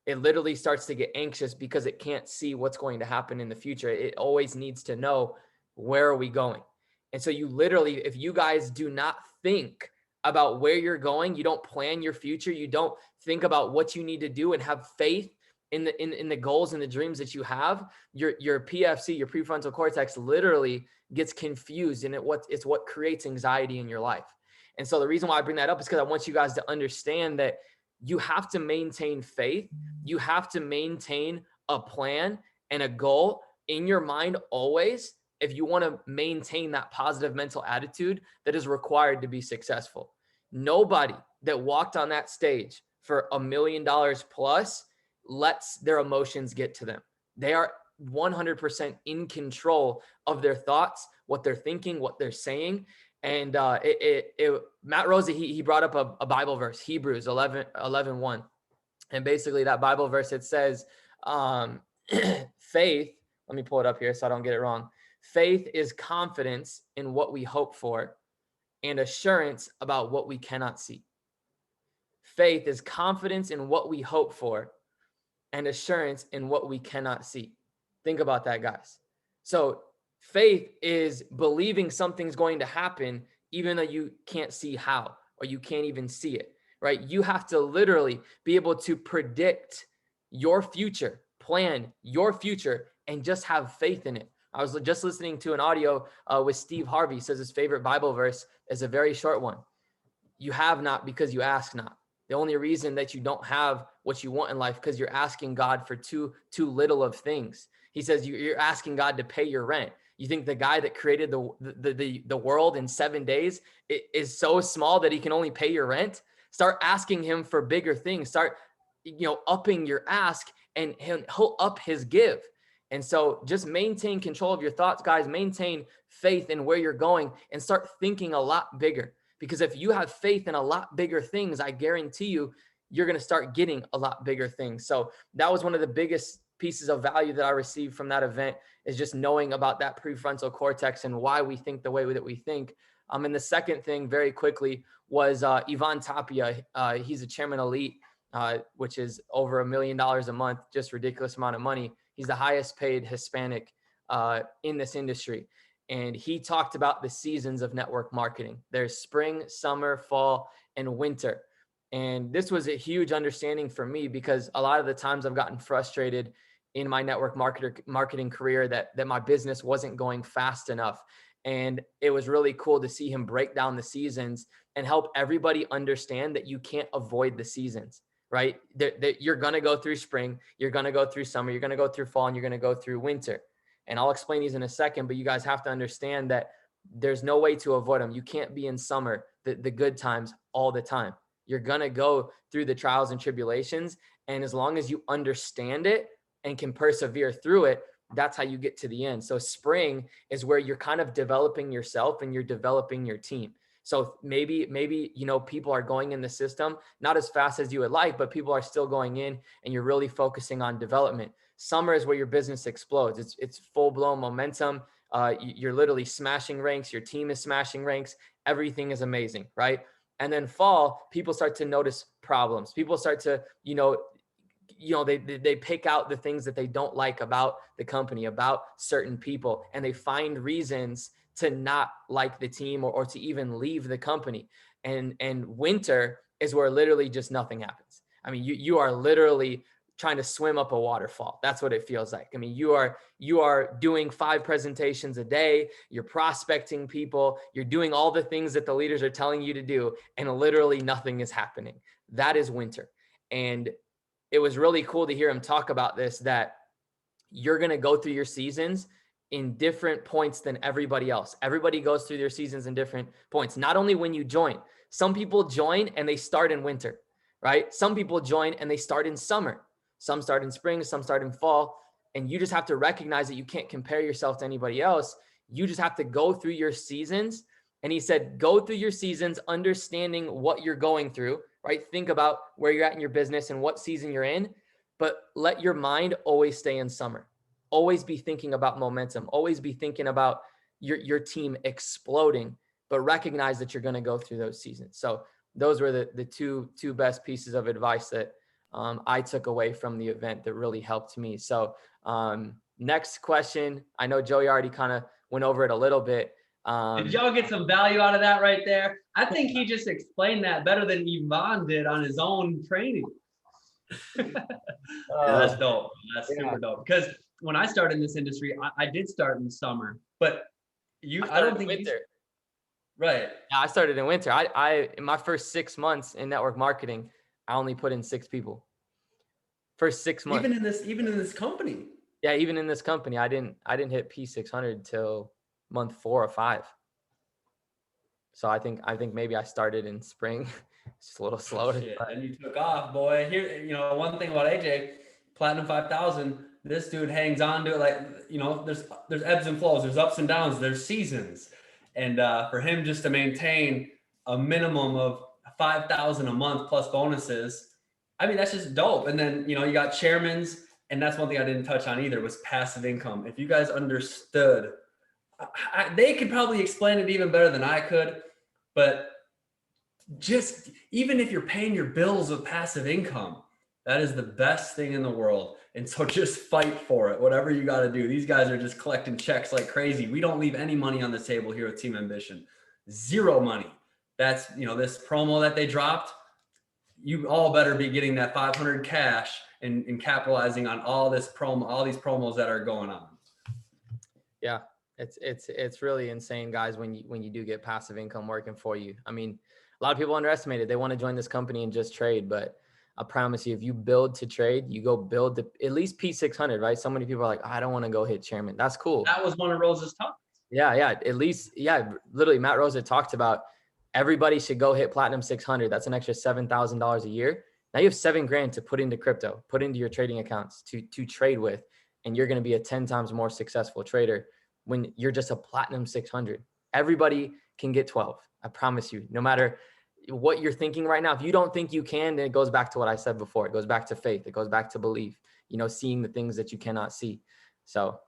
It literally starts to get anxious because it can't see what's going to happen in the future. It always needs to know, where are we going? And so you literally, if you guys do not think about where you're going, you don't plan your future, you don't think about what you need to do and have faith in the goals and the dreams that you have, your PFC, your prefrontal cortex, literally gets confused, and it's what creates anxiety in your life. And so the reason why I bring that up is because I want you guys to understand that you have to maintain faith. You have to maintain a plan and a goal in your mind always, if you want to maintain that positive mental attitude that is required to be successful. Nobody that walked on that stage for $1 million plus lets their emotions get to them. They are 100% in control of their thoughts, what they're thinking, what they're saying. And Matt Rosa, he brought up a Bible verse, Hebrews 11:1. And basically that Bible verse, it says, faith, let me pull it up here so I don't get it wrong. Faith is confidence in what we hope for and assurance about what we cannot see. Faith is confidence in what we hope for and assurance in what we cannot see. Think about that, guys. So faith is believing something's going to happen, even though you can't see how, or you can't even see it, right? You have to literally be able to predict your future, plan your future, and just have faith in it. I was just listening to an audio with Steve Harvey. He says his favorite Bible verse is a very short one. You have not because you ask not. The only reason that you don't have what you want in life because you're asking God for too little of things. He says you're asking God to pay your rent. You think the guy that created the world in 7 days is so small that he can only pay your rent? Start asking him for bigger things. Start, upping your ask, and he'll up his give. And so just maintain control of your thoughts, guys. Maintain faith in where you're going and start thinking a lot bigger. Because if you have faith in a lot bigger things, I guarantee you're going to start getting a lot bigger things. So that was one of the biggest pieces of value that I received from that event, is just knowing about that prefrontal cortex and why we think the way that we think. And the second thing, very quickly, was Ivan Tapia. He's a chairman elite, which is over $1 million a month, just ridiculous amount of money. He's the highest paid Hispanic in this industry. And he talked about the seasons of network marketing. There's spring, summer, fall, and winter. And this was a huge understanding for me, because a lot of the times I've gotten frustrated in my network marketing career that my business wasn't going fast enough. And it was really cool to see him break down the seasons and help everybody understand that you can't avoid the seasons, right? That you're going to go through spring, you're going to go through summer, you're going to go through fall, and you're going to go through winter. And I'll explain these in a second, but you guys have to understand that there's no way to avoid them. You can't be in summer, the good times, all the time. You're going to go through the trials and tribulations. And as long as you understand it and can persevere through it, that's how you get to the end. So spring is where you're kind of developing yourself and you're developing your team. So maybe, people are going in the system, not as fast as you would like, but people are still going in, and you're really focusing on development. Summer is where your business explodes. It's full blown momentum. You're literally smashing ranks. Your team is smashing ranks. Everything is amazing, right? And then fall, people start to notice problems. People start to, they pick out the things that they don't like about the company, about certain people, and they find reasons to not like the team or to even leave the company. And winter is where literally just nothing happens. I mean, you are literally trying to swim up a waterfall. That's what it feels like. I mean, you are doing 5 presentations a day. You're prospecting people. You're doing all the things that the leaders are telling you to do, and literally nothing is happening. That is winter. And it was really cool to hear him talk about this, that you're going to go through your seasons in different points than everybody else. Everybody goes through their seasons in different points. Not only when you join, some people join and they start in winter, right? Some people join and they start in summer. Some start in spring, some start in fall. And you just have to recognize that you can't compare yourself to anybody else. You just have to go through your seasons. And he said, go through your seasons, understanding what you're going through, right? Think about where you're at in your business and what season you're in, but let your mind always stay in summer. Always be thinking about momentum. Always be thinking about your team exploding, but recognize that you're going to go through those seasons. So those were the two best pieces of advice that I took away from the event that really helped me. So next question. I know Joey already kind of went over it a little bit. Did y'all get some value out of that right there? I think he just explained that better than Yvonne did on his own training. Yeah, that's dope. That's super dope. Because when I started in this industry, I did start in the summer, but I don't think winter. Right. Yeah, I started in winter. I in my first 6 months in network marketing, I only put in 6 people. First 6 months. Even in this company. Yeah, even in this company, I didn't hit P600 till month 4 or 5. So I think maybe I started in spring. It's a little slower. And you took off, boy. Here, one thing about AJ, Platinum 5000, this dude hangs on to it like, there's ebbs and flows, there's ups and downs, there's seasons. And for him just to maintain a minimum of 5,000 a month plus bonuses, I mean, that's just dope. And then, you got chairmans, and that's one thing I didn't touch on either was passive income. If you guys understood, they could probably explain it even better than I could, but just even if you're paying your bills with passive income, that is the best thing in the world. And so just fight for it, whatever you got to do. These guys are just collecting checks like crazy. We don't leave any money on the table here with Team Ambition. Zero money. That's, this promo that they dropped, you all better be getting that 500 cash and capitalizing on all these promos that are going on. Yeah. It's really insane, guys, when you do get passive income working for you. I mean, a lot of people underestimate it. They want to join this company and just trade, but I promise you, if you build to trade, you go build at least P600, right? So many people are like, I don't want to go hit chairman. That's cool. That was one of Rose's topics. Yeah. At least, literally Matt Rosa talked about everybody should go hit Platinum 600. That's an extra $7,000 a year. Now you have $7,000 to put into crypto, put into your trading accounts to trade with, and you're going to be a 10 times more successful trader when you're just a Platinum 600. Everybody can get 12. I promise you, no matter what you're thinking right now. If you don't think you can, then it goes back to what I said before. It goes back to faith. It goes back to belief, seeing the things that you cannot see. So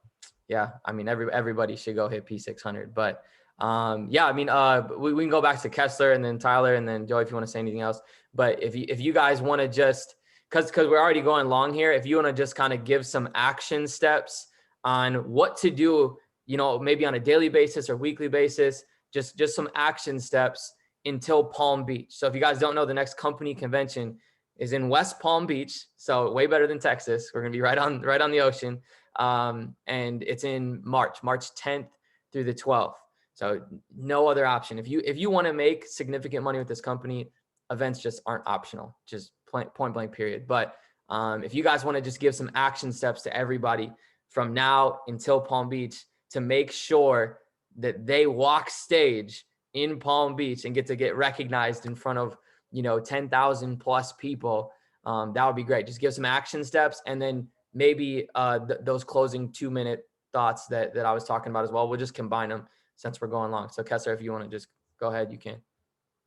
yeah, I mean, everybody should go hit P600, but we can go back to Kessler and then Tyler and then Joey, if you want to say anything else. But if you guys want to just, cause we're already going long here. If you want to just kind of give some action steps on what to do, maybe on a daily basis or weekly basis, just some action steps until Palm Beach. So if you guys don't know, the next company convention is in West Palm Beach. So way better than Texas. We're going to be right on the ocean. And it's in March 10th through the 12th. So no other option. If you want to make significant money with this company, events just aren't optional, just point blank period. But if you guys want to just give some action steps to everybody from now until Palm Beach to make sure that they walk stage in Palm Beach and get recognized in front of, 10,000 plus people, that would be great. Just give some action steps, and then maybe those closing 2-minute thoughts that I was talking about as well. We'll just combine them since we're going long. So Kessler, if you want to just go ahead, you can.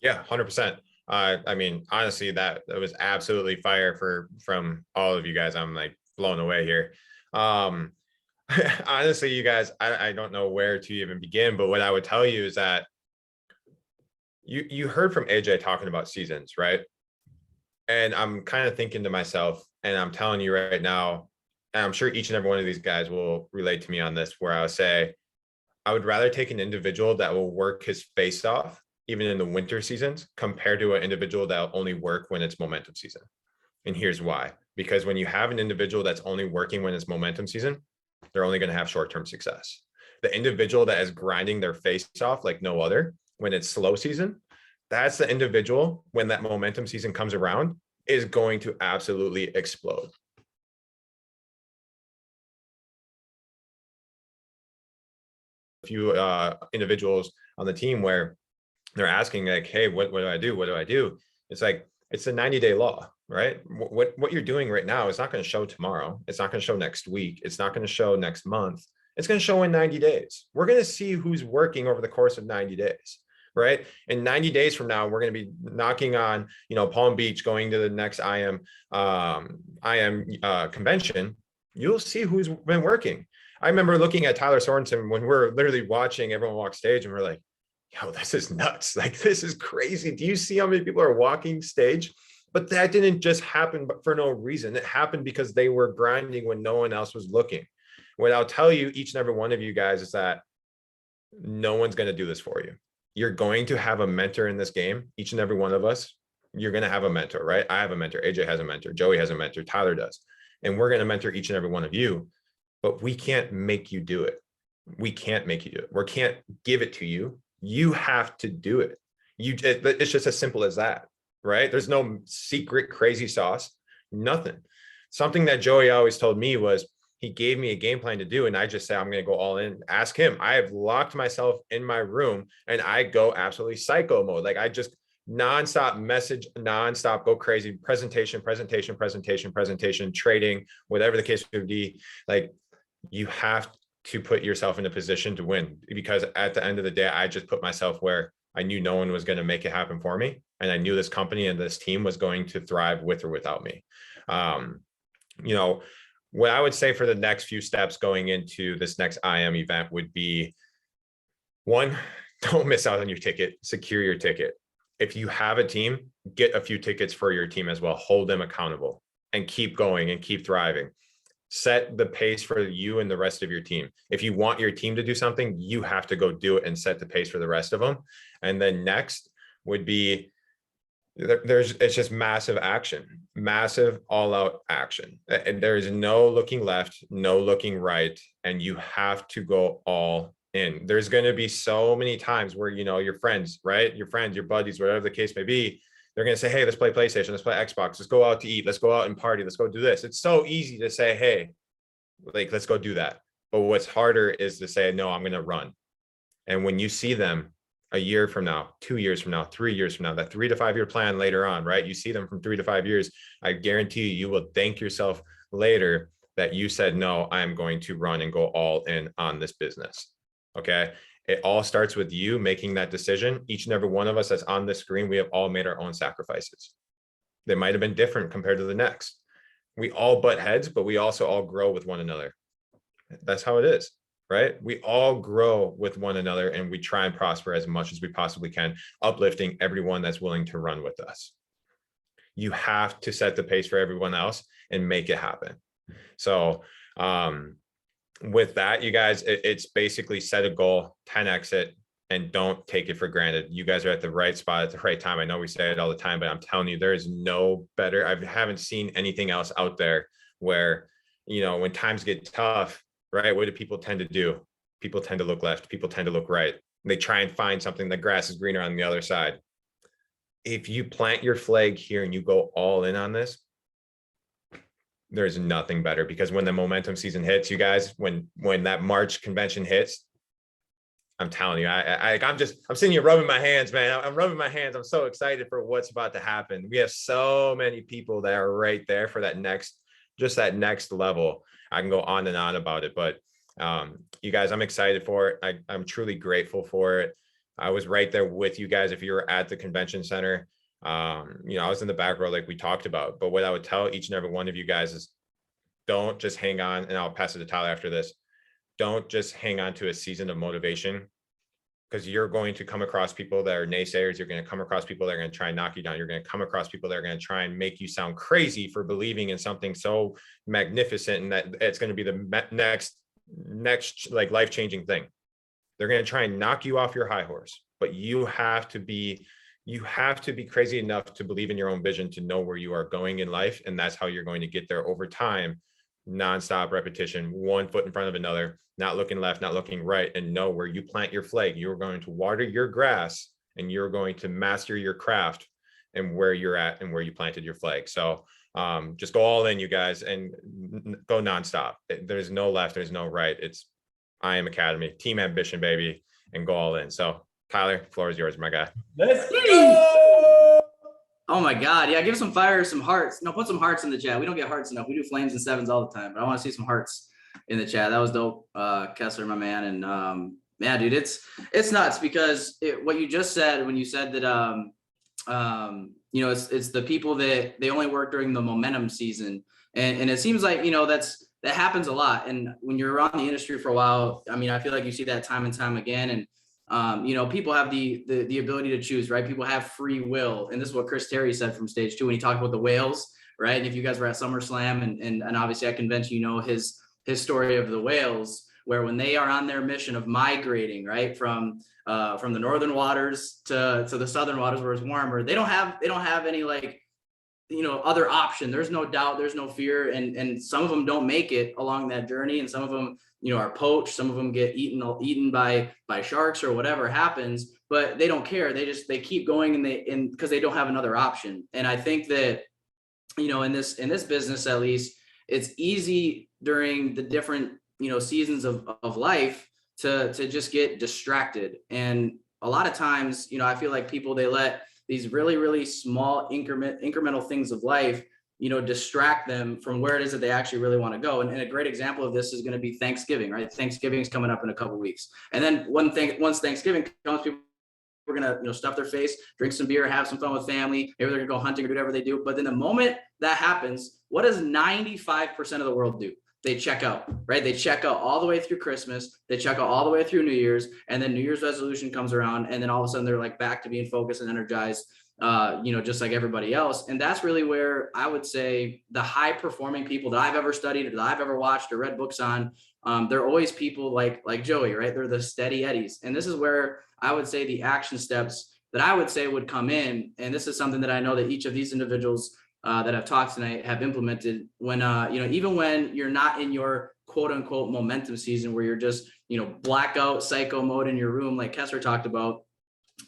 Yeah, 100%. I mean, honestly, that was absolutely fire from all of you guys. I'm like blown away here. Honestly, you guys, I don't know where to even begin, but what I would tell you is that you heard from AJ talking about seasons, right? And I'm kind of thinking to myself, and I'm telling you right now, and I'm sure each and every one of these guys will relate to me on this, where I would say, I would rather take an individual that will work his face off, even in the winter seasons, compared to an individual that will only work when it's momentum season. And here's why. Because when you have an individual that's only working when it's momentum season, they're only going to have short-term success. The individual that is grinding their face off like no other when it's slow season, that's the individual, when that momentum season comes around, is going to absolutely explode. few individuals on the team where they're asking like, hey, what do I do? What do I do? It's like, it's a 90-day law, right? What you're doing right now is not going to show tomorrow. It's not going to show next week. It's not going to show next month. It's going to show in 90 days. We're going to see who's working over the course of 90 days, right? In 90 days from now, we're going to be knocking on, Palm Beach, going to the next IM convention. You'll see who's been working. I remember looking at Tyler Sorensen when we're literally watching everyone walk stage, and we're like, yo, this is nuts. Like, this is crazy. Do you see how many people are walking stage? But that didn't just happen for no reason. It happened because they were grinding when no one else was looking. What I'll tell you, each and every one of you guys, is that no one's going to do this for you. You're going to have a mentor in this game. Each and every one of us, you're going to have a mentor, right? I have a mentor. AJ has a mentor. Joey has a mentor. Tyler does. And we're going to mentor each and every one of you, but we can't make you do it. We can't make you do it. We can't give it to you. You have to do it. It's just as simple as that, right? There's no secret crazy sauce, nothing. Something that Joey always told me was, he gave me a game plan to do, and I just say, I'm going to go all in. Ask him. I have locked myself in my room and I go absolutely psycho mode. Like, I just nonstop message, nonstop go crazy, presentation, trading, whatever the case would be. Like, you have to put yourself in a position to win, because at the end of the day, I just put myself where I knew no one was going to make it happen for me. And I knew this company and this team was going to thrive with or without me. What I would say for the next few steps going into this next IM event would be, one, don't miss out on your ticket, secure your ticket. If you have a team, get a few tickets for your team as well, hold them accountable and keep going and keep thriving. Set the pace for you and the rest of your team. If you want your team to do something, you have to go do it and set the pace for the rest of them. And then next would be, it's just massive action, massive all out action. And there is no looking left, no looking right. And you have to go all in. There's going to be so many times where, your friends, right? Your friends, your buddies, whatever the case may be, they're going to say, hey, let's play PlayStation, let's play Xbox, let's go out to eat, let's go out and party, let's go do this. It's so easy to say, hey, like, let's go do that. But what's harder is to say, no, I'm going to run. And when you see them a year from now, 2 years from now, 3 years from now, that 3 to 5 year plan later on, right? You see them from 3 to 5 years. I guarantee you will thank yourself later that you said, no, I am going to run and go all in on this business. Okay. It all starts with you making that decision. Each and every one of us that's on the screen, we have all made our own sacrifices. They might have been different compared to the next. We all butt heads, but we also all grow with one another. That's how it is, right? We all grow with one another, and we try and prosper as much as we possibly can, uplifting everyone that's willing to run with us. You have to set the pace for everyone else and make it happen. So, with that, you guys, it's basically set a goal, 10x it, and don't take it for granted. You guys are at the right spot at the right time. I know we say it all the time, but I'm telling you, there is no better. I haven't seen anything else out there where, when times get tough, right? What do people tend to do? People tend to look left. People tend to look right. They try and find something. The grass is greener on the other side. If you plant your flag here and you go all in on this, there's nothing better, because when the momentum season hits, you guys, when that March convention hits, I'm telling you, I'm sitting here rubbing my hands, man. I'm rubbing my hands. I'm so excited for what's about to happen. We have so many people that are right there for that next level. I can go on and on about it, but you guys, I'm excited for it. I'm truly grateful for it. I was right there with you guys. If you were at the convention center, I was in the back row like we talked about, but what I would tell each and every one of you guys is, don't just hang on, and I'll pass it to Tyler after this. Don't just hang on to a season of motivation, because you're going to come across people that are naysayers. You're going to come across people that are going to try and knock you down. You're going to come across people that are going to try and make you sound crazy for believing in something so magnificent and that it's going to be the next like life-changing thing. They're going to try and knock you off your high horse, but you have to be crazy enough to believe in your own vision, to know where you are going in life. And that's how you're going to get there over time. Nonstop repetition, one foot in front of another, not looking left, not looking right, and know where you plant your flag. You're going to water your grass, and you're going to master your craft and where you're at and where you planted your flag. So just go all in, you guys, and go nonstop. There's no left, there's no right. It's I Am Academy, team ambition, baby, and go all in. So Tyler, floor is yours, my guy. Let's go. Oh my God. Yeah. Give some fire, some hearts. No, put some hearts in the chat. We don't get hearts enough. We do flames and sevens all the time, but I want to see some hearts in the chat. That was dope. Kessler, my man. And yeah, dude, it's nuts because what you just said, when you said that, you know, it's the people that they only work during the momentum season. And it seems like, you know, that happens a lot. And when you're around the industry for a while, I mean, I feel like you see that time and time again. And, you know, people have the ability to choose, right? People have free will. And this is what Chris Terry said from stage 2 when he talked about the whales, right? And if you guys were at SummerSlam and obviously at convention, you know, his story of the whales, where when they are on their mission of migrating, right, from the northern waters to the southern waters where it's warmer, they don't have any, like, you know, other option. There's no doubt, there's no fear, and some of them don't make it along that journey, and some of them, you know, are poached, some of them get eaten by sharks or whatever happens, but they don't care. They keep going, and because they don't have another option. And I think that, you know, in this business, at least, it's easy during the different, you know, seasons of life to just get distracted. And a lot of times, you know, I feel like people, they let these really, really small incremental things of life, you know, distract them from where it is that they actually really want to go. And a great example of this is going to be Thanksgiving, right? Thanksgiving's coming up in a couple of weeks. And then once Thanksgiving comes, people are going to, you know, stuff their face, drink some beer, have some fun with family. Maybe they're going to go hunting or do whatever they do. But then the moment that happens, what does 95% of the world do? They check out, right? They check out all the way through Christmas. They check out all the way through New Year's, and then New Year's resolution comes around, and then all of a sudden they're like back to being focused and energized, you know, just like everybody else. And that's really where I would say the high performing people that I've ever studied, or that I've ever watched or read books on, they're always people like Joey, right? They're the steady Eddies. And this is where I would say the action steps that I would say would come in. And this is something that I know that each of these individuals that I've talked tonight have implemented when, you know, even when you're not in your quote unquote momentum season, where you're just, you know, blackout psycho mode in your room, like Kessler talked about,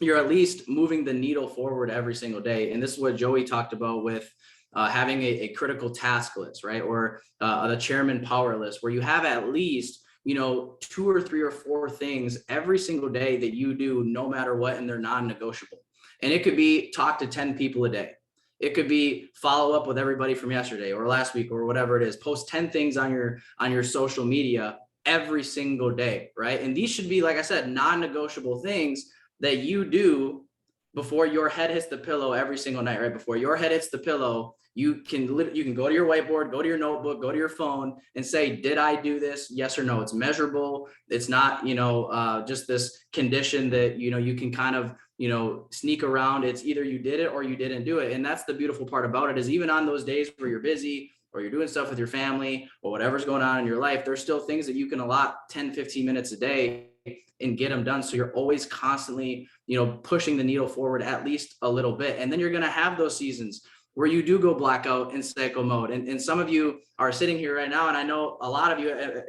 you're at least moving the needle forward every single day. And this is what Joey talked about with having a critical task list, right? Or the chairman power list, where you have at least, you know, 2 or 3 or 4 things every single day that you do no matter what, and they're non-negotiable. And it could be talk to 10 people a day. It could be follow up with everybody from yesterday or last week or whatever it is. Post 10 things on your social media every single day, right? And these should be, like I said, non-negotiable things that you do before your head hits the pillow every single night, right? Before your head hits the pillow, you can go to your whiteboard, go to your notebook, go to your phone and say, did I do this? Yes or no. It's measurable. It's not, you know, just this condition that, you know, you can kind of, you know, sneak around. It's either you did it or you didn't do it. And that's the beautiful part about it, is even on those days where you're busy or you're doing stuff with your family or whatever's going on in your life, there's still things that you can allot 10, 15 minutes a day and get them done. So you're always constantly, you know, pushing the needle forward at least a little bit. And then you're going to have those seasons where you do go blackout in psycho mode. And some of you are sitting here right now, and I know a lot of you,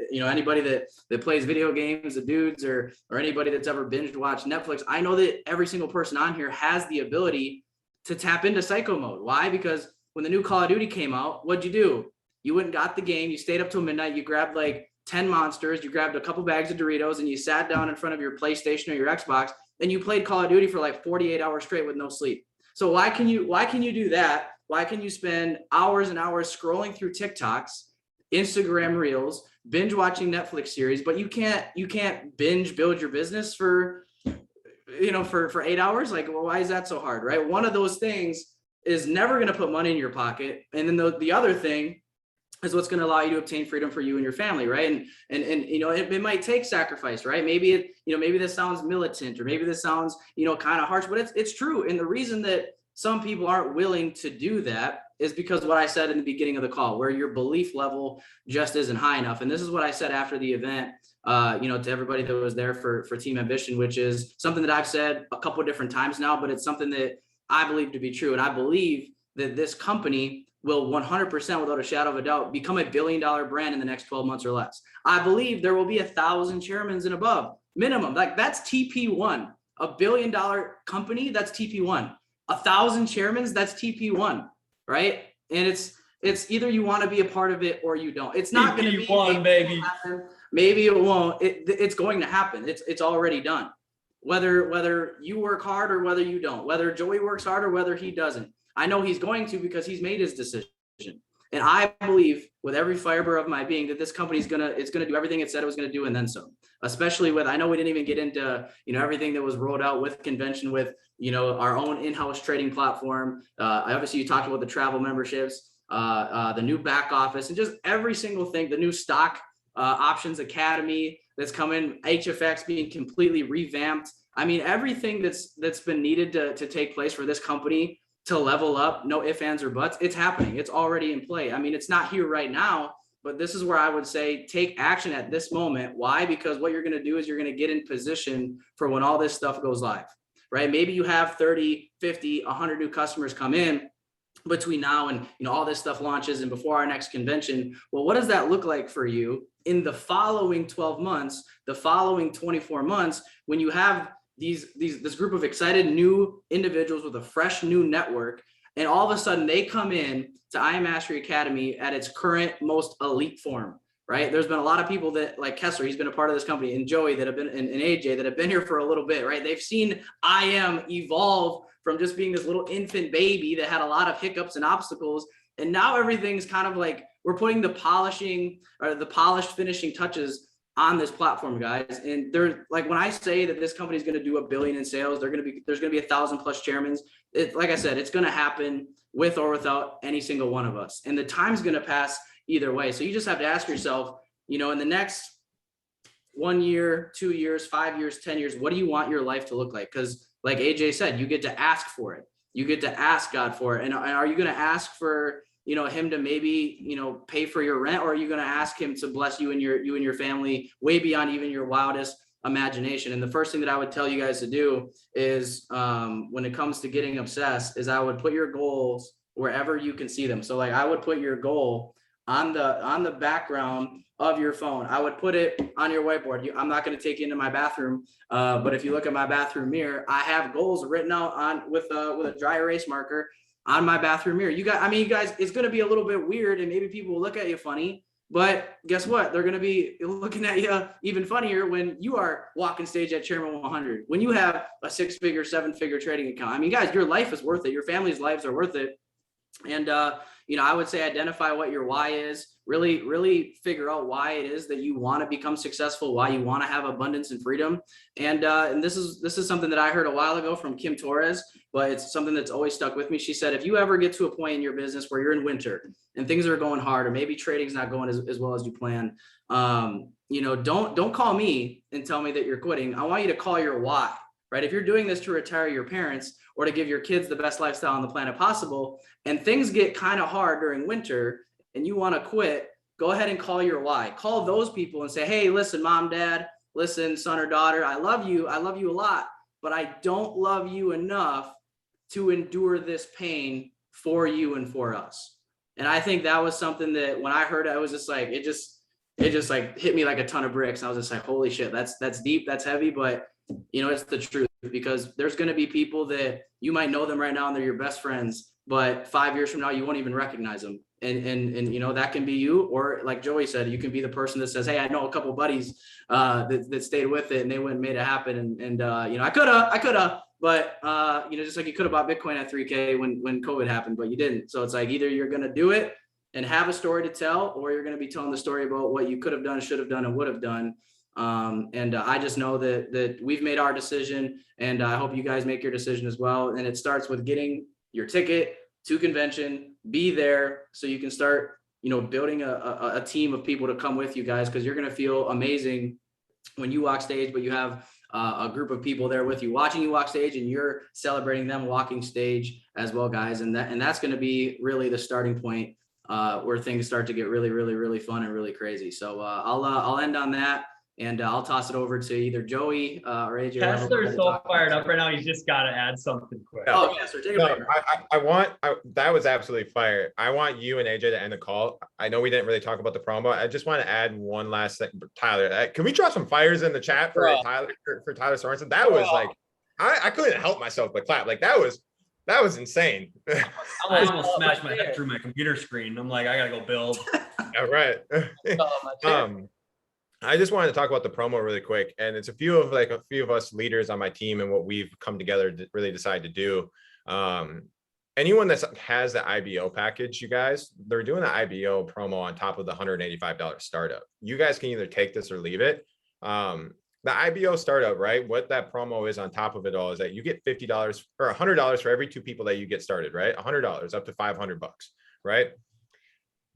you know, anybody that plays video games, the dudes, or anybody that's ever binge watched Netflix, I know that every single person on here has the ability to tap into psycho mode. Why? Because when the new Call of Duty came out, what'd you do? You went and got the game, you stayed up till midnight, you grabbed like 10 monsters, you grabbed a couple bags of Doritos, and you sat down in front of your PlayStation or your Xbox, and you played Call of Duty for like 48 hours straight with no sleep. So why can you do that? Why can you spend hours and hours scrolling through TikToks, Instagram Reels, binge watching Netflix series, but you can't binge build your business for, you know, for 8 hours? Like, well, why is that so hard, right? One of those things is never going to put money in your pocket. And then the other thing is what's going to allow you to obtain freedom for you and your family, right? And you know, it might take sacrifice, right? Maybe maybe this sounds militant, or maybe this sounds, you know, kind of harsh, but it's true. And the reason that some people aren't willing to do that is because what I said in the beginning of the call, where your belief level just isn't high enough. And this is what I said after the event, you know, to everybody that was there for Team Ambition, which is something that I've said a couple of different times now, but it's something that I believe to be true. And I believe that this company will 100%, without a shadow of a doubt, become $1 billion brand in the next 12 months or less. I believe there will be 1,000 chairmans and above minimum. Like, that's TP1, $1 billion company. That's TP1. 1,000 chairmans, that's TP1, right? And it's either you want to be a part of it or you don't. It's not going to be TP1, baby. maybe it won't. It's going to happen. It's already done. Whether you work hard or whether you don't, whether Joey works hard or whether he doesn't. I know he's going to, because he's made his decision. And I believe with every fiber of my being that this company is gonna do everything it said it was gonna do and then some. Especially with, I know we didn't even get into, you know, everything that was rolled out with convention, with, you know, our own in-house trading platform. Obviously you talked about the travel memberships, the new back office, and just every single thing, the new stock options academy that's coming, HFX being completely revamped. I mean, everything that's been needed to take place for this company to level up, no ifs, ands, or buts, it's happening. It's already in play. I mean, it's not here right now, but this is where I would say take action at this moment. Why? Because what you're going to do is you're going to get in position for when all this stuff goes live, right? Maybe you have 30, 50, 100 new customers come in between now and, you know, all this stuff launches and before our next convention. Well, what does that look like for you in the following 12 months, the following 24 months, when you have this group of excited new individuals with a fresh new network, and all of a sudden they come in to I Am Mastery Academy at its current most elite form, right? There's been a lot of people that, like Kessler, he's been a part of this company, and Joey that have been, and AJ that have been here for a little bit, right? They've seen I Am evolve from just being this little infant baby that had a lot of hiccups and obstacles, and now everything's kind of like we're putting the polishing or the polished finishing touches on this platform, guys. And they're like, when I say that this company is going to do $1 billion in sales, there's going to be 1,000+ chairmans. Like I said, it's going to happen with or without any single one of us. And the time's going to pass either way. So you just have to ask yourself, you know, in the next 1 year, 2 years, 5 years, 10 years, what do you want your life to look like? Because like AJ said, you get to ask for it. You get to ask God for it. And are you going to ask for, you know, him to maybe, you know, pay for your rent, or are you going to ask him to bless you and your family way beyond even your wildest imagination? And the first thing that I would tell you guys to do is, when it comes to getting obsessed, is I would put your goals wherever you can see them. So like I would put your goal on the background of your phone. I would put it on your whiteboard. I'm not going to take you into my bathroom, but if you look at my bathroom mirror, I have goals written out on with a dry erase marker on my bathroom mirror. You guys, it's going to be a little bit weird, and maybe people will look at you funny, but guess what? They're going to be looking at you even funnier when you are walking stage at Chairman 100, when you have a 6-figure, 7-figure trading account. I mean, guys, your life is worth it. Your family's lives are worth it. And, you know, I would say identify what your why is, really figure out why it is that you want to become successful, why you want to have abundance and freedom. And this is something that I heard a while ago from Kim Torres, but it's something that's always stuck with me. She said, if you ever get to a point in your business where you're in winter and things are going hard, or maybe trading's not going as well as you plan, you know, don't call me and tell me that you're quitting. I want you to call your why, right? If you're doing this to retire your parents or to give your kids the best lifestyle on the planet possible, and things get kind of hard during winter and you want to quit, go ahead and call your why. Call those people and say, hey, listen, mom, dad, listen, son or daughter, I love you a lot, but I don't love you enough to endure this pain for you and for us. And I think that was something that when I heard it, I was just like, it just like hit me like a ton of bricks. I was just like, holy shit, that's deep, that's heavy, but you know, it's the truth, because there's going to be people that you might know them right now and they're your best friends, but 5 years from now, you won't even recognize them. And you know, that can be you, or like Joey said, you can be the person that says, hey, I know a couple of buddies that stayed with it and they went and made it happen. And you know, I could have, but you know, just like you could have bought Bitcoin at 3K when COVID happened, but you didn't. So it's like, either you're going to do it and have a story to tell, or you're going to be telling the story about what you could have done, should have done, and would have done. I just know that we've made our decision, and I hope you guys make your decision as well. And it starts with getting your ticket to convention, be there so you can start, you know, building a team of people to come with you guys, because you're going to feel amazing when you walk stage, but you have a group of people there with you watching you walk stage, and you're celebrating them walking stage as well, guys. And that's going to be really the starting point where things start to get really fun and really crazy. So I'll end on that. And I'll toss it over to either Joey or AJ. Kessler's so fired up right now. He's just got to add something quick. Oh, yeah, sir. Take a break. That was absolutely fire. I want you and AJ to end the call. I know we didn't really talk about the promo. I just want to add one last thing. Tyler, can we drop some fires in the chat for Tyler Sorensen? That was like, I couldn't help myself but clap. Like that was insane. I almost smashed my head through my computer screen. I'm like, I gotta go build. All right. I just wanted to talk about the promo really quick. And it's a few of us leaders on my team and what we've come together to really decide to do. Anyone that has the IBO package, you guys, they're doing the IBO promo on top of the $185 startup. You guys can either take this or leave it. The IBO startup, right? What that promo is on top of it all is that you get $50 or $100 for every 2 people that you get started, right? $100 up to $500, right?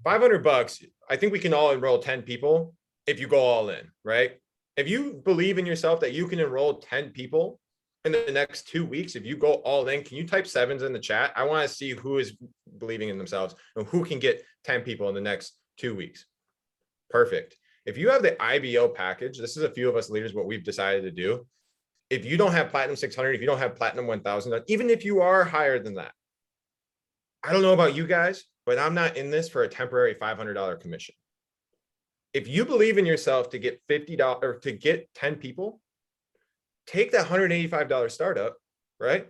$500. I think we can all enroll 10 people if you go all in, right? If you believe in yourself that you can enroll 10 people in the next 2 weeks, if you go all in, can you type 7s in the chat? I want to see who is believing in themselves and who can get 10 people in the next 2 weeks. Perfect. If you have the IBO package, this is a few of us leaders, what we've decided to do. If you don't have Platinum 600, if you don't have Platinum 1000, even if you are higher than that, I don't know about you guys, but I'm not in this for a temporary $500 commission. If you believe in yourself to get $50 or to get 10 people, take that $185 startup, right?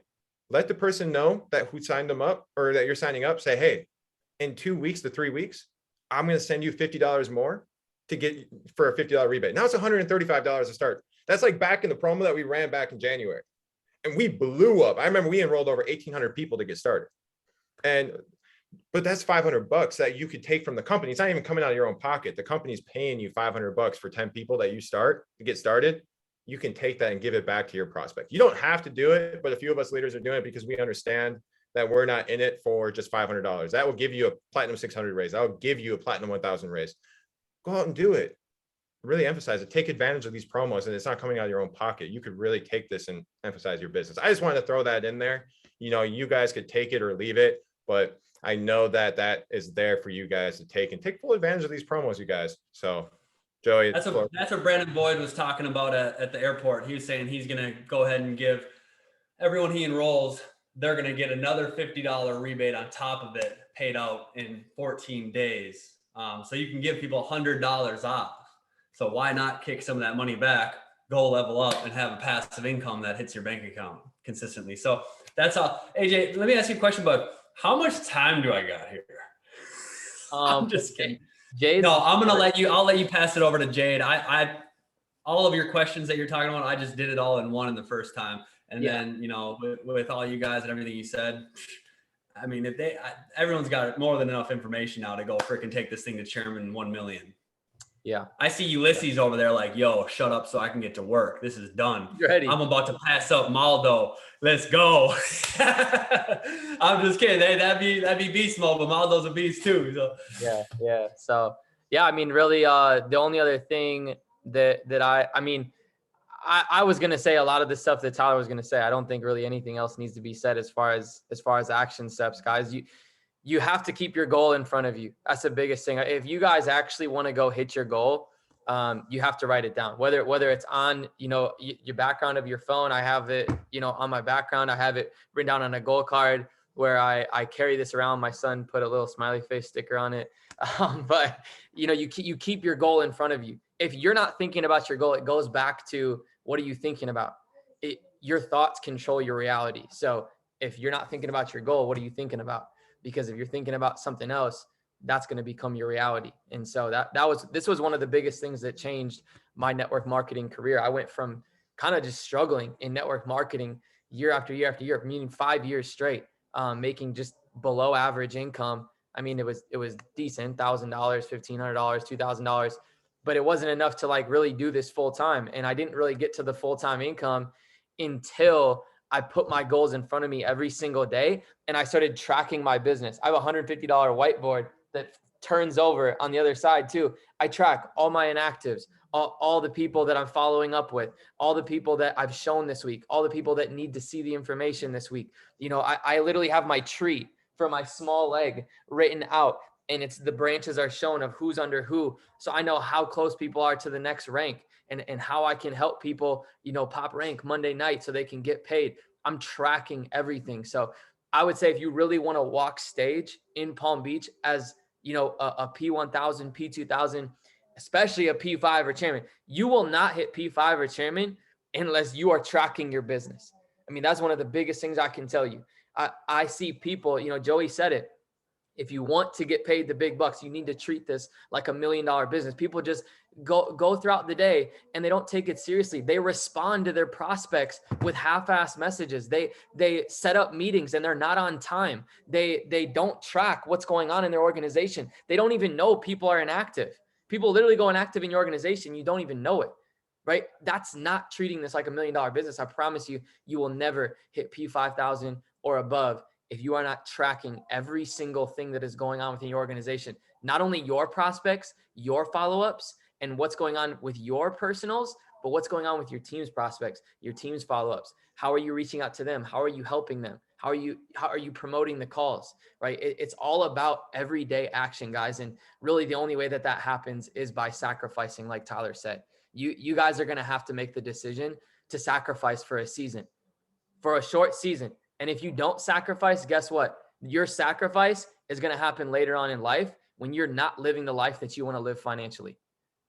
Let the person know that who signed them up or that you're signing up. Say, hey, in 2 weeks to 3 weeks, I'm going to send you $50 more to get for a $50 rebate. Now it's $135 to start. That's like back in the promo that we ran back in January. And we blew up. I remember we enrolled over 1,800 people to get started. But that's $500 that you could take from the company. It's not even coming out of your own pocket. The company's paying you $500 for 10 people that you start to get started. You can take that and give it back to your prospect. You don't have to do it, but a few of us leaders are doing it because we understand that we're not in it for just $500. That will give you a Platinum 600 raise. That will give you a Platinum 1000 raise. Go out and do it. Really emphasize it. Take advantage of these promos, and it's not coming out of your own pocket. You could really take this and emphasize your business. I just wanted to throw that in there. You know, you guys could take it or leave it, but I know that that is there for you guys to take and take full advantage of these promos, you guys. So, Joey, that's what Brandon Boyd was talking about at the airport. He was saying he's going to go ahead and give everyone he enrolls, they're going to get another $50 rebate on top of it, paid out in 14 days. So you can give people $100 off. So why not kick some of that money back, go level up, and have a passive income that hits your bank account consistently? So that's all. AJ, let me ask you a question, bud. How much time do I got here? I'm just kidding. Jade? No, I'll let you pass it over to Jade. I all of your questions that you're talking about, I just did it all in one in the first time. And then, you know, with all you guys and everything you said, I mean, everyone's got more than enough information now to go freaking take this thing to Chairman 1 million. Yeah. I see Ulysses over there like, yo, shut up so I can get to work. This is done. Ready. I'm about to pass up Maldo. Let's go. I'm just kidding. Hey, that'd be beast mode, but Maldo's a beast too. So yeah. So yeah, I mean, really, the only other thing that I was gonna say a lot of the stuff that Tyler was gonna say. I don't think really anything else needs to be said as far as action steps, guys. You have to keep your goal in front of you. That's the biggest thing. If you guys actually want to go hit your goal, you have to write it down. Whether it's on, you know, your background of your phone. I have it, you know, on my background. I have it written down on a goal card where I carry this around. My son put a little smiley face sticker on it. But you know, you keep your goal in front of you. If you're not thinking about your goal, it goes back to what are you thinking about? Your thoughts control your reality. So if you're not thinking about your goal, what are you thinking about? Because if you're thinking about something else, that's going to become your reality. And so this was one of the biggest things that changed my network marketing career. I went from kind of just struggling in network marketing year after year after year, meaning 5 years straight, making just below average income. I mean, it was decent, $1,000, $1,500, $2,000, but it wasn't enough to like really do this full time. And I didn't really get to the full-time income until I put my goals in front of me every single day. And I started tracking my business. I have a $150 whiteboard that turns over on the other side too. I track all my inactives, all the people that I'm following up with, all the people that I've shown this week, all the people that need to see the information this week. You know, I literally have my tree for my small leg written out, and it's the branches are shown of who's under who. So I know how close people are to the next rank. And how I can help people, you know, pop rank Monday night so they can get paid. I'm tracking everything. So I would say if you really want to walk stage in Palm Beach as, you know, a P1000, P2000, especially a P5 or chairman, you will not hit P5 or chairman unless you are tracking your business. I mean, that's one of the biggest things I can tell you. I see people, you know, Joey said it. If you want to get paid the big bucks, you need to treat this like $1 million business. People just go throughout the day and they don't take it seriously. They respond to their prospects with half-assed messages. They set up meetings and they're not on time. They don't track what's going on in their organization. They don't even know people are inactive. People literally go inactive in your organization. You don't even know it, right? That's not treating this like $1 million business. I promise you, you will never hit P5,000 or above if you are not tracking every single thing that is going on within your organization, not only your prospects, your follow-ups, and what's going on with your personals, but what's going on with your team's prospects, your team's follow-ups. How are you reaching out to them? How are you helping them? How are you promoting the calls, right? It's all about everyday action, guys. And really the only way that happens is by sacrificing, like Tyler said. You guys are going to have to make the decision to sacrifice for a season, for a short season. And if you don't sacrifice, guess what? Your sacrifice is going to happen later on in life when you're not living the life that you want to live financially.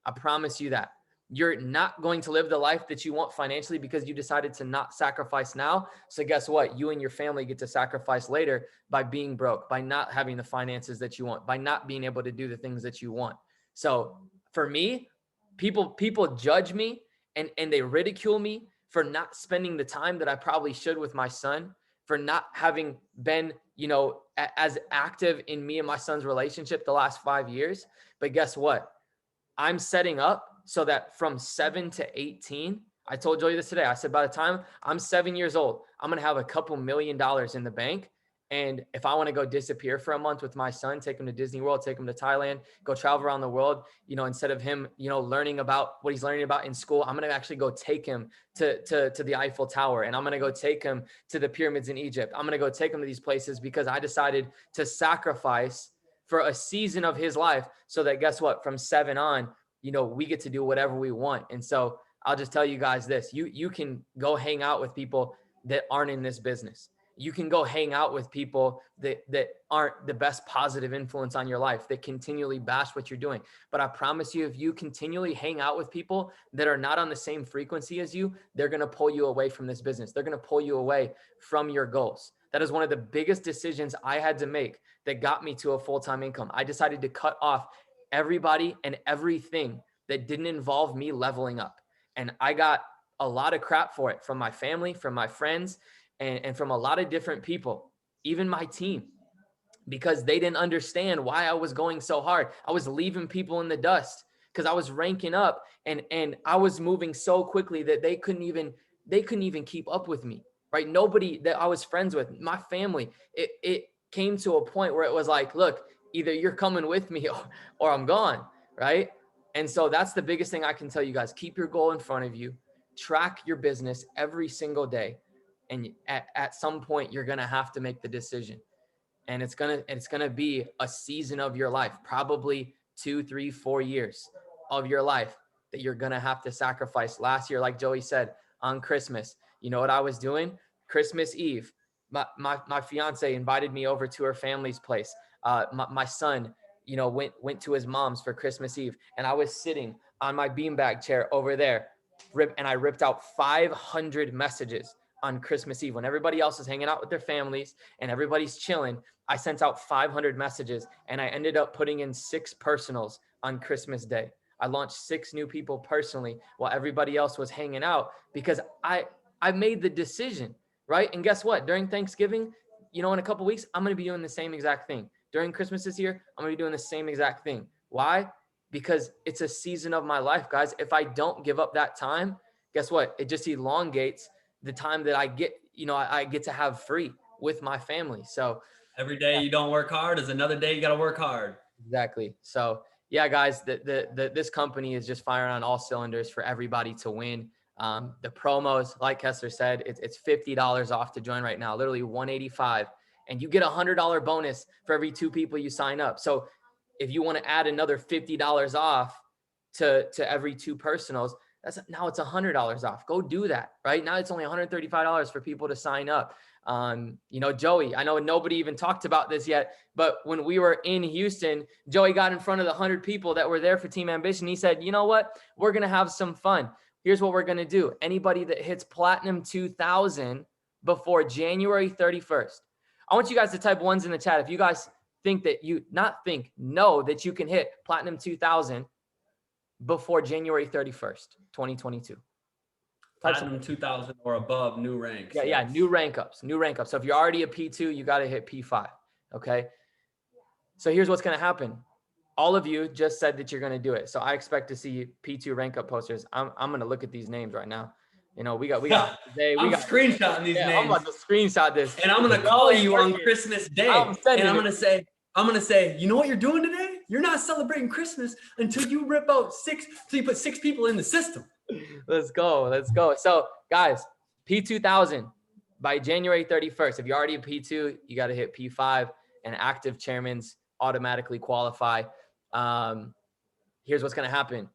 I promise you that. You're not going to live the life that you want financially because you decided to not sacrifice now. So guess what? You and your family get to sacrifice later by being broke, by not having the finances that you want, by not being able to do the things that you want. So for me, people judge me and they ridicule me for not spending the time that I probably should with my son, for not having been, as active in me and my son's relationship the last 5 years. But guess what? I'm setting up so that from 7 to 18, I told Joey this today. I said, by the time I'm 7 years old, I'm going to have a couple $1 million in the bank. And if I want to go disappear for a month with my son, take him to Disney World, take him to Thailand, go travel around the world, instead of him, learning about what he's learning about in school, I'm going to actually go take him to the Eiffel Tower. And I'm going to go take him to the pyramids in Egypt. I'm going to go take him to these places because I decided to sacrifice for a season of his life so that, guess what, from 7 on, we get to do whatever we want. And so I'll just tell you guys this, you can go hang out with people that aren't in this business. You can go hang out with people that aren't the best positive influence on your life, that continually bash what you're doing. But I promise you, if you continually hang out with people that are not on the same frequency as you, they're going to pull you away from this business. They're going to pull you away from your goals. That is one of the biggest decisions I had to make that got me to a full-time income. I decided to cut off everybody and everything that didn't involve me leveling up. And I got a lot of crap for it from my family, from my friends, and from a lot of different people, even my team, because they didn't understand why I was going so hard. I was leaving people in the dust because I was ranking up and I was moving so quickly that they couldn't even keep up with me, right? Nobody that I was friends with, my family, it came to a point where it was like, look, either you're coming with me or I'm gone, right? And so that's the biggest thing I can tell you guys. Keep your goal in front of you, track your business every single day. And at some point, you're going to have to make the decision. And it's going to be a season of your life, probably 2, 3, 4 years of your life that you're going to have to sacrifice. Last year, like Joey said, on Christmas, you know what I was doing? Christmas Eve, my fiance invited me over to her family's place. My son, went to his mom's for Christmas Eve. And I was sitting on my beanbag chair over there, and I ripped out 500 messages on Christmas Eve when everybody else is hanging out with their families and everybody's chilling. I sent out 500 messages and I ended up putting in 6 personals on Christmas Day. I launched 6 new people personally while everybody else was hanging out because I made the decision, right? And guess what? During Thanksgiving, in a couple of weeks, I'm going to be doing the same exact thing. During Christmas this year, I'm going to be doing the same exact thing. Why? Because it's a season of my life, guys. If I don't give up that time, guess what? It just elongates the time that I get, I get to have free with my family. So every day you don't work hard is another day you got to work hard. Exactly. So yeah, guys, this company is just firing on all cylinders for everybody to win. The promos, like Kessler said, it's $50 off to join right now, literally $185. And you get $100 bonus for every 2 people you sign up. So if you want to add another $50 off to every 2 personals, now it's $100 off. Go do that, right? Now it's only $135 for people to sign up. Joey, I know nobody even talked about this yet, but when we were in Houston, Joey got in front of the 100 people that were there for Team Ambition. He said, you know what? We're going to have some fun. Here's what we're going to do. Anybody that hits Platinum 2000 before January 31st, I want you guys to type 1s in the chat. If you guys know that you can hit Platinum 2000 before January 31st, 2022. Platinum 2000 or above, new ranks. Yeah, yes. new rank ups. So if you're already a P2, you got to hit P5. Okay. So here's what's going to happen. All of you just said that you're going to do it. So I expect to see P2 rank up posters. I'm going to look at these names right now. You know, we got I'm screenshotting these names. I'm about to screenshot this. And I'm going to call you on Christmas Day. I'm going to say, you know what you're doing today? You're not celebrating Christmas until you you put 6 people in the system. Let's go. So guys, P2000 by January 31st. If you're already a P2, you got to hit P5, and active chairmans automatically qualify. Here's what's going to happen.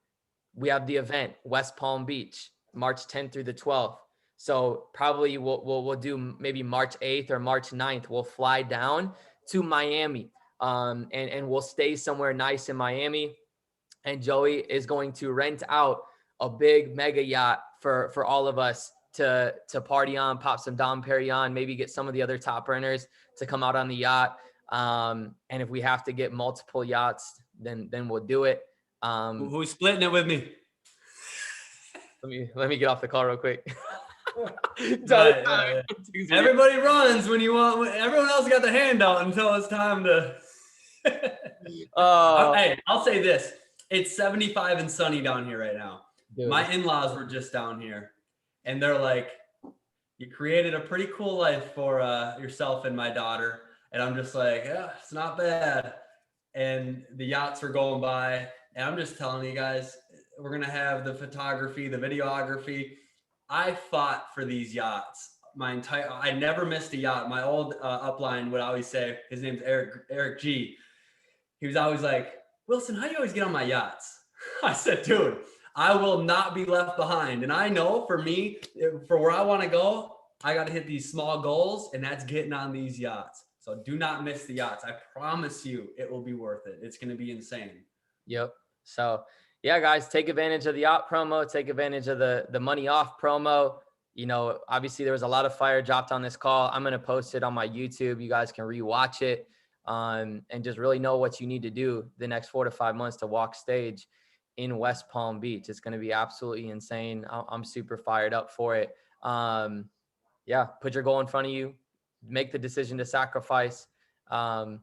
We have the event, West Palm Beach, March 10th through the 12th. So probably we'll do maybe March 8th or March 9th. We'll fly down to Miami, and we'll stay somewhere nice in Miami. And Joey is going to rent out a big mega yacht for all of us to party on, pop some Dom Perignon, maybe get some of the other top earners to come out on the yacht. And if we have to get multiple yachts, then we'll do it. Who's splitting it with me? Let me get off the call real quick. Right. Everybody runs when you want. Everyone else got the handout until it's time to. Hey, I'll say this: it's 75 and sunny down here right now. Dude. My in-laws were just down here, and they're like, "You created a pretty cool life for yourself and my daughter." And I'm just like, "Yeah, it's not bad." And the yachts were going by, and I'm just telling you guys, we're gonna have the photography, the videography. I fought for these yachts. I never missed a yacht. My old upline would always say, his name's Eric G. He was always like, "Wilson, how do you always get on my yachts?" I said, "Dude, I will not be left behind." And I know for me, for where I want to go, I got to hit these small goals, and that's getting on these yachts. So do not miss the yachts. I promise you it will be worth it. It's going to be insane. Yep. So yeah, guys, take advantage of the yacht promo, take advantage of the money off promo. You know, obviously there was a lot of fire dropped on this call. I'm going to post it on my YouTube. You guys can rewatch it, and just really know what you need to do the next 4 to 5 months to walk stage in West Palm Beach. It's going to be absolutely insane. I'm super fired up for it. Yeah, put your goal in front of you, make the decision to sacrifice, and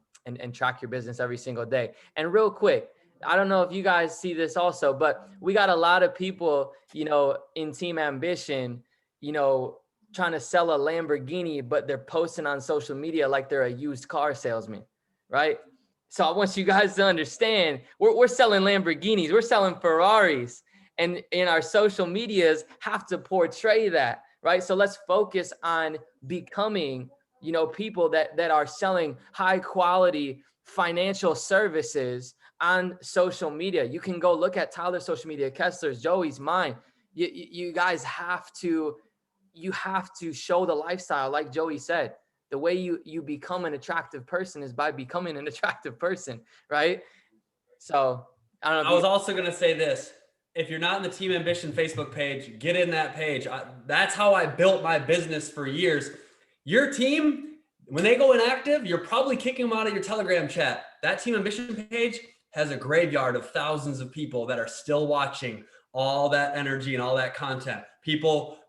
track your business every single day. And real quick, I don't know if you guys see this also, but we got a lot of people, you know, in Team Ambition, you know, trying to sell a Lamborghini, but they're posting on social media like they're a used car salesman, right? So I want you guys to understand, we're selling Lamborghinis, we're selling Ferraris, and in our social medias have to portray that, right? So let's focus on becoming, you know, people that are selling high quality financial services on social media. You can go look at Tyler's social media, Kessler's, Joey's, mine. You guys have to show the lifestyle. Like Joey said, the way you become an attractive person is by becoming an attractive person, right? So I don't know. I was also going to say this. If you're not in the Team Ambition Facebook page, get in that page. That's how I built my business for years. Your team, when they go inactive, you're probably kicking them out of your Telegram chat. That Team Ambition page has a graveyard of thousands of people that are still watching all that energy and all that content. People,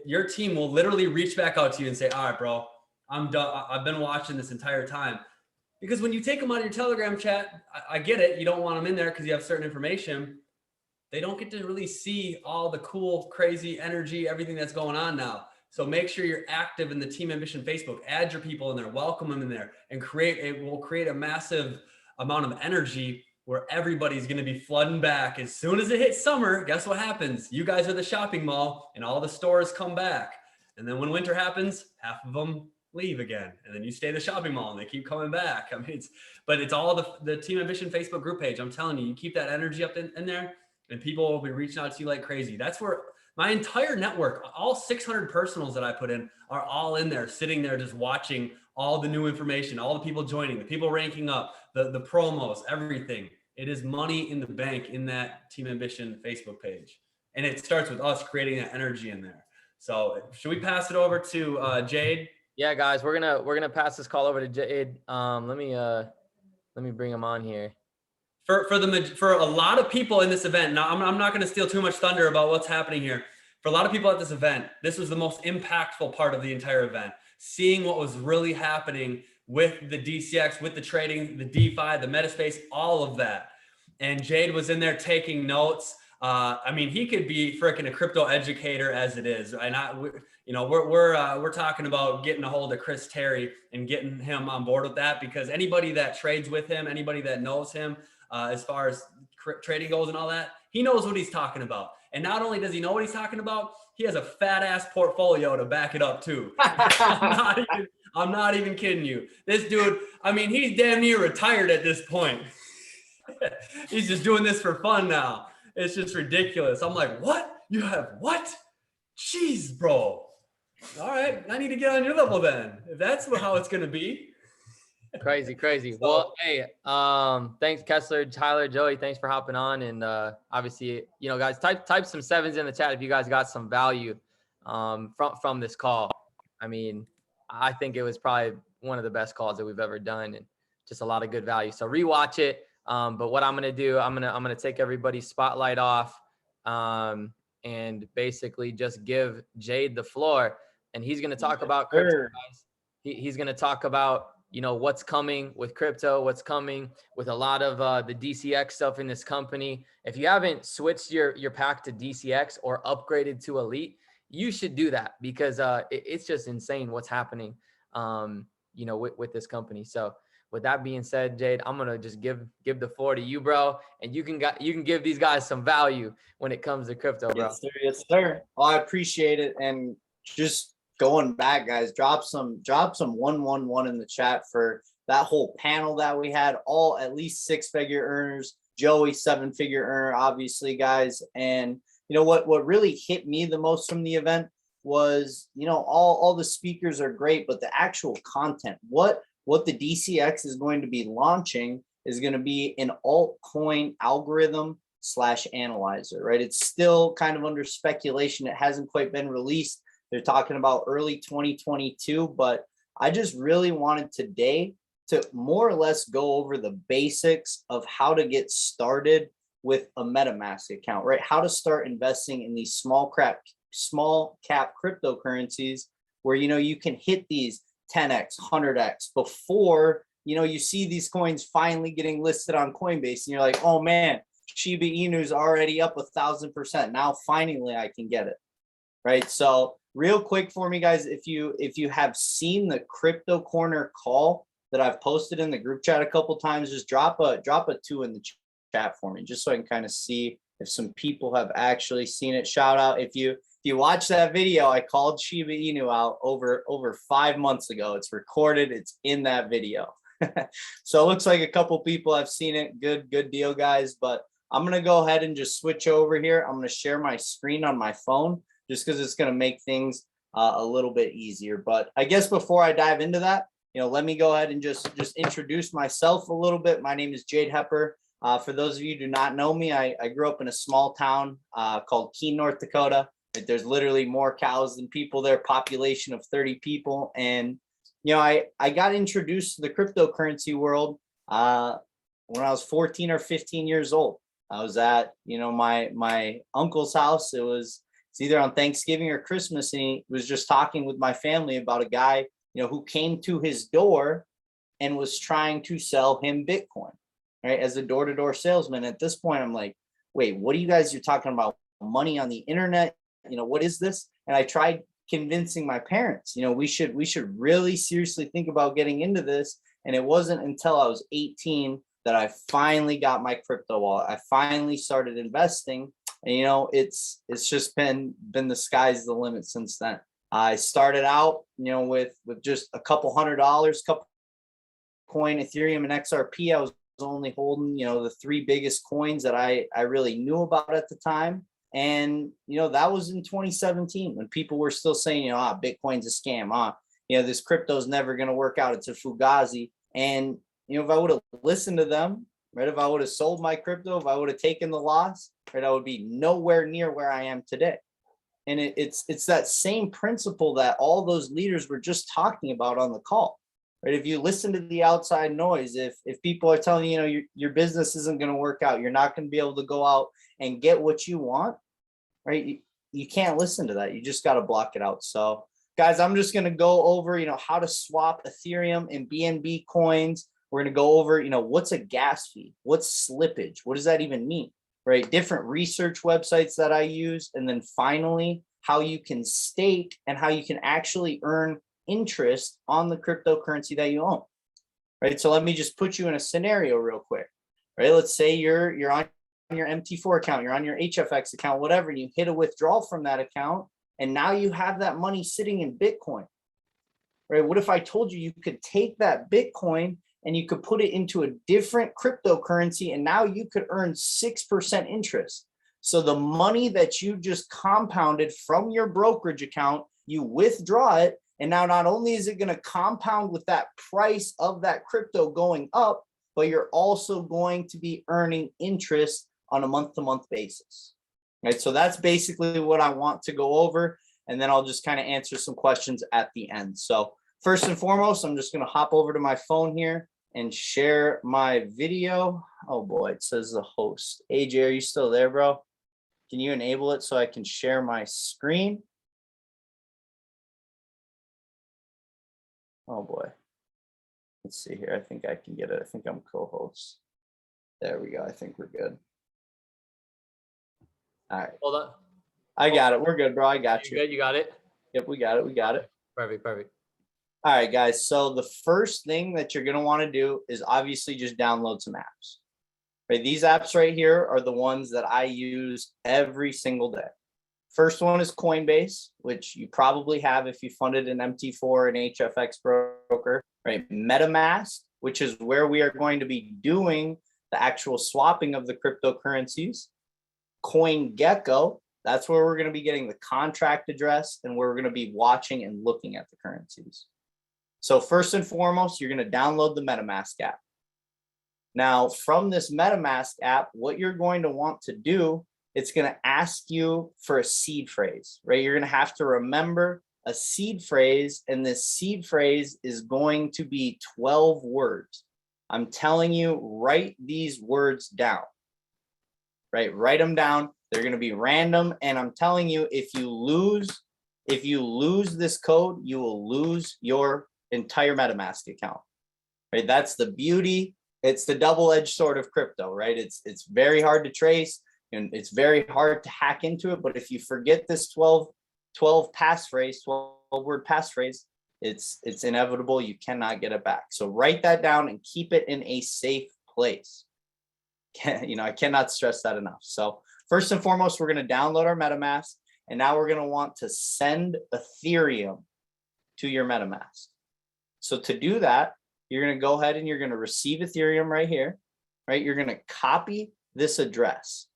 your team will literally reach back out to you and say, "All right, bro, I'm done. I've been watching this entire time." Because when you take them out of your Telegram chat, I get it. You don't want them in there because you have certain information. They don't get to really see all the cool, crazy energy, everything that's going on now. So make sure you're active in the Team Ambition Facebook. Add your people in there, welcome them in there, and we'll create a massive amount of energy where everybody's going to be flooding back. As soon as it hits summer, guess what happens? You guys are the shopping mall and all the stores come back. And then when winter happens, half of them leave again. And then you stay the shopping mall and they keep coming back. I mean, it's all the Team Ambition Facebook group page. I'm telling you, you keep that energy up in there and people will be reaching out to you like crazy. That's where my entire network, all 600 personals that I put in are all in there, sitting there, just watching all the new information, all the people joining, the people ranking up, the promos, everything. It is money in the bank in that Team Ambition Facebook page. And it starts with us creating that energy in there. So should we pass it over to Jade? Yeah, guys, we're gonna pass this call over to Jade. Let me Let me bring him on here. For a lot of people in this event, now I'm not going to steal too much thunder about what's happening here. For a lot of people at this event, this was the most impactful part of the entire event. Seeing what was really happening with the DCX, with the trading, the DeFi, the Metaspace, all of that. And Jade was in there taking notes. I mean, he could be freaking a crypto educator as it is. And we're talking about getting a hold of Chris Terry and getting him on board with that, because anybody that trades with him, anybody that knows him, as far as trading goes and all that, he knows what he's talking about. And not only does he know what he's talking about, he has a fat ass portfolio to back it up too. I'm not even kidding you. This dude, I mean, he's damn near retired at this point. He's just doing this for fun now. It's just ridiculous. I'm like, what? You have what? Jeez, bro. All right, I need to get on your level then, if that's how it's going to be. Crazy. Well, hey, thanks Kessler, Tyler, Joey, thanks for hopping on. And obviously, guys, type some sevens in the chat if you guys got some value from this call. I mean, I think it was probably one of the best calls that we've ever done, and just a lot of good value. So rewatch it. But what I'm gonna do, I'm gonna take everybody's spotlight off, and basically just give Jade the floor, and he's gonna talk about crypto, guys. He's gonna talk about what's coming with crypto, what's coming with a lot of the DCX stuff in this company. If you haven't switched your pack to DCX or upgraded to Elite, you should do that, because it's just insane what's happening, with this company. So with that being said, Jade, I'm gonna just give the floor to you, bro, and you can give these guys some value when it comes to crypto, bro. Yes, sir. Well, I appreciate it, and just going back, guys, drop some 111 in the chat for that whole panel that we had, all at least 6-figure earners, Joey 7-figure earner, obviously, guys. And what really hit me the most from the event was, all the speakers are great, but the actual content, what the DCX is going to be launching is going to be an altcoin algorithm / analyzer, right? It's still kind of under speculation. It hasn't quite been released. They're talking about early 2022, but I just really wanted today to more or less go over the basics of how to get started with a MetaMask account, right? How to start investing in these small cap cryptocurrencies where, you can hit these 10x, 100x before, you see these coins finally getting listed on Coinbase, and you're like, oh man, Shiba Inu is already up 1,000%. Now finally I can get it, right? So real quick for me, guys, if you have seen the Crypto Corner call that I've posted in the group chat a couple times, just drop a 2 in the chat for me, just so I can kind of see if some people have actually seen it. Shout out if you watch that video. I called Shiba Inu out over 5 months ago. It's recorded. It's in that video. So it looks like a couple people have seen it. Good deal, guys. But I'm gonna go ahead and just switch over here. I'm gonna share my screen on my phone, just because it's going to make things a little bit easier. But I guess before I dive into that, let me go ahead and just introduce myself a little bit. My name is Jade Hepper. For those of you who do not know me, I grew up in a small town called Keene, North Dakota. There's literally more cows than people there, population of 30 people. And, I got introduced to the cryptocurrency world when I was 14 or 15 years old. I was at, my uncle's house. It's either on Thanksgiving or Christmas, and he was just talking with my family about a guy, who came to his door and was trying to sell him Bitcoin, right, as a door-to-door salesman. At this point, I'm like, wait, what are you guys? You're talking about money on the internet? What is this? And I tried convincing my parents, we should really seriously think about getting into this. And it wasn't until I was 18 that I finally got my crypto wallet. I finally started investing. And it's just been the sky's the limit since then. I started out, with just a couple $100, couple coin, Ethereum and XRP. I was only holding, the 3 biggest coins that I really knew about at the time. And, that was in 2017 when people were still saying, Bitcoin's a scam. This crypto is never going to work out. It's a fugazi. And, if I would have listened to them, right, if I would have sold my crypto, if I would have taken the loss, right, I would be nowhere near where I am today. And it's that same principle that all those leaders were just talking about on the call. right? If you listen to the outside noise, if people are telling you, your business isn't going to work out, you're not going to be able to go out and get what you want, right? You can't listen to that. You just got to block it out. So guys, I'm just going to go over, how to swap Ethereum and BNB coins. We're going to go over, what's a gas fee? What's slippage? What does that even mean? Right? Different research websites that I use. And then finally, how you can stake and how you can actually earn interest on the cryptocurrency that you own. Right? So let me just put you in a scenario real quick. Right? Let's say you're on your MT4 account, you're on your HFX account, whatever, and you hit a withdrawal from that account. And now you have that money sitting in Bitcoin, right? What if I told you could take that Bitcoin and you could put it into a different cryptocurrency and now you could earn 6% interest? So the money that you just compounded from your brokerage account, you withdraw it. And now not only is it going to compound with that price of that crypto going up, but you're also going to be earning interest on a month-to-month basis. Right, so that's basically what I want to go over, and then I'll just kind of answer some questions at the end. So first and foremost, I'm just going to hop over to my phone here and share my video. Oh boy, it says the host. AJ, are you still there, bro? Can you enable it so I can share my screen? Oh boy. Let's see here. I think I can get it. I think I'm co-host. There we go. I think we're good. All right. Hold on. I got it. We're good, bro. I got you. Good. You got it. Yep, we got it. We got it. Perfect. All right, guys. So the first thing that you're going to want to do is obviously just download some apps. Right? These apps right here are the ones that I use every single day. First one is Coinbase, which you probably have if you funded an MT4 and HFX broker. Right? Metamask, which is where we are going to be doing the actual swapping of the cryptocurrencies. CoinGecko, that's where we're going to be getting the contract address and where we're going to be watching and looking at the currencies. So first and foremost, you're going to download the Metamask app. Now, from this Metamask app, what you're going to want to do, it's going to ask you for a seed phrase, right? You're going to have to remember a seed phrase, and this seed phrase is going to be 12 words. I'm telling you, write these words down. Right? Write them down. They're going to be random. And I'm telling you, if you lose this code, you will lose your entire MetaMask account. Right? That's the beauty. It's the double-edged sword of crypto, right? It's very hard to trace and it's very hard to hack into it. But if you forget this 12 word passphrase, it's inevitable. You cannot get it back. So write that down and keep it in a safe place. I cannot stress that enough. So first and foremost, we're going to download our MetaMask, and now we're going to want to send Ethereum to your MetaMask. So to do that, you're going to go ahead and you're going to receive Ethereum right here, right? You're going to copy this address.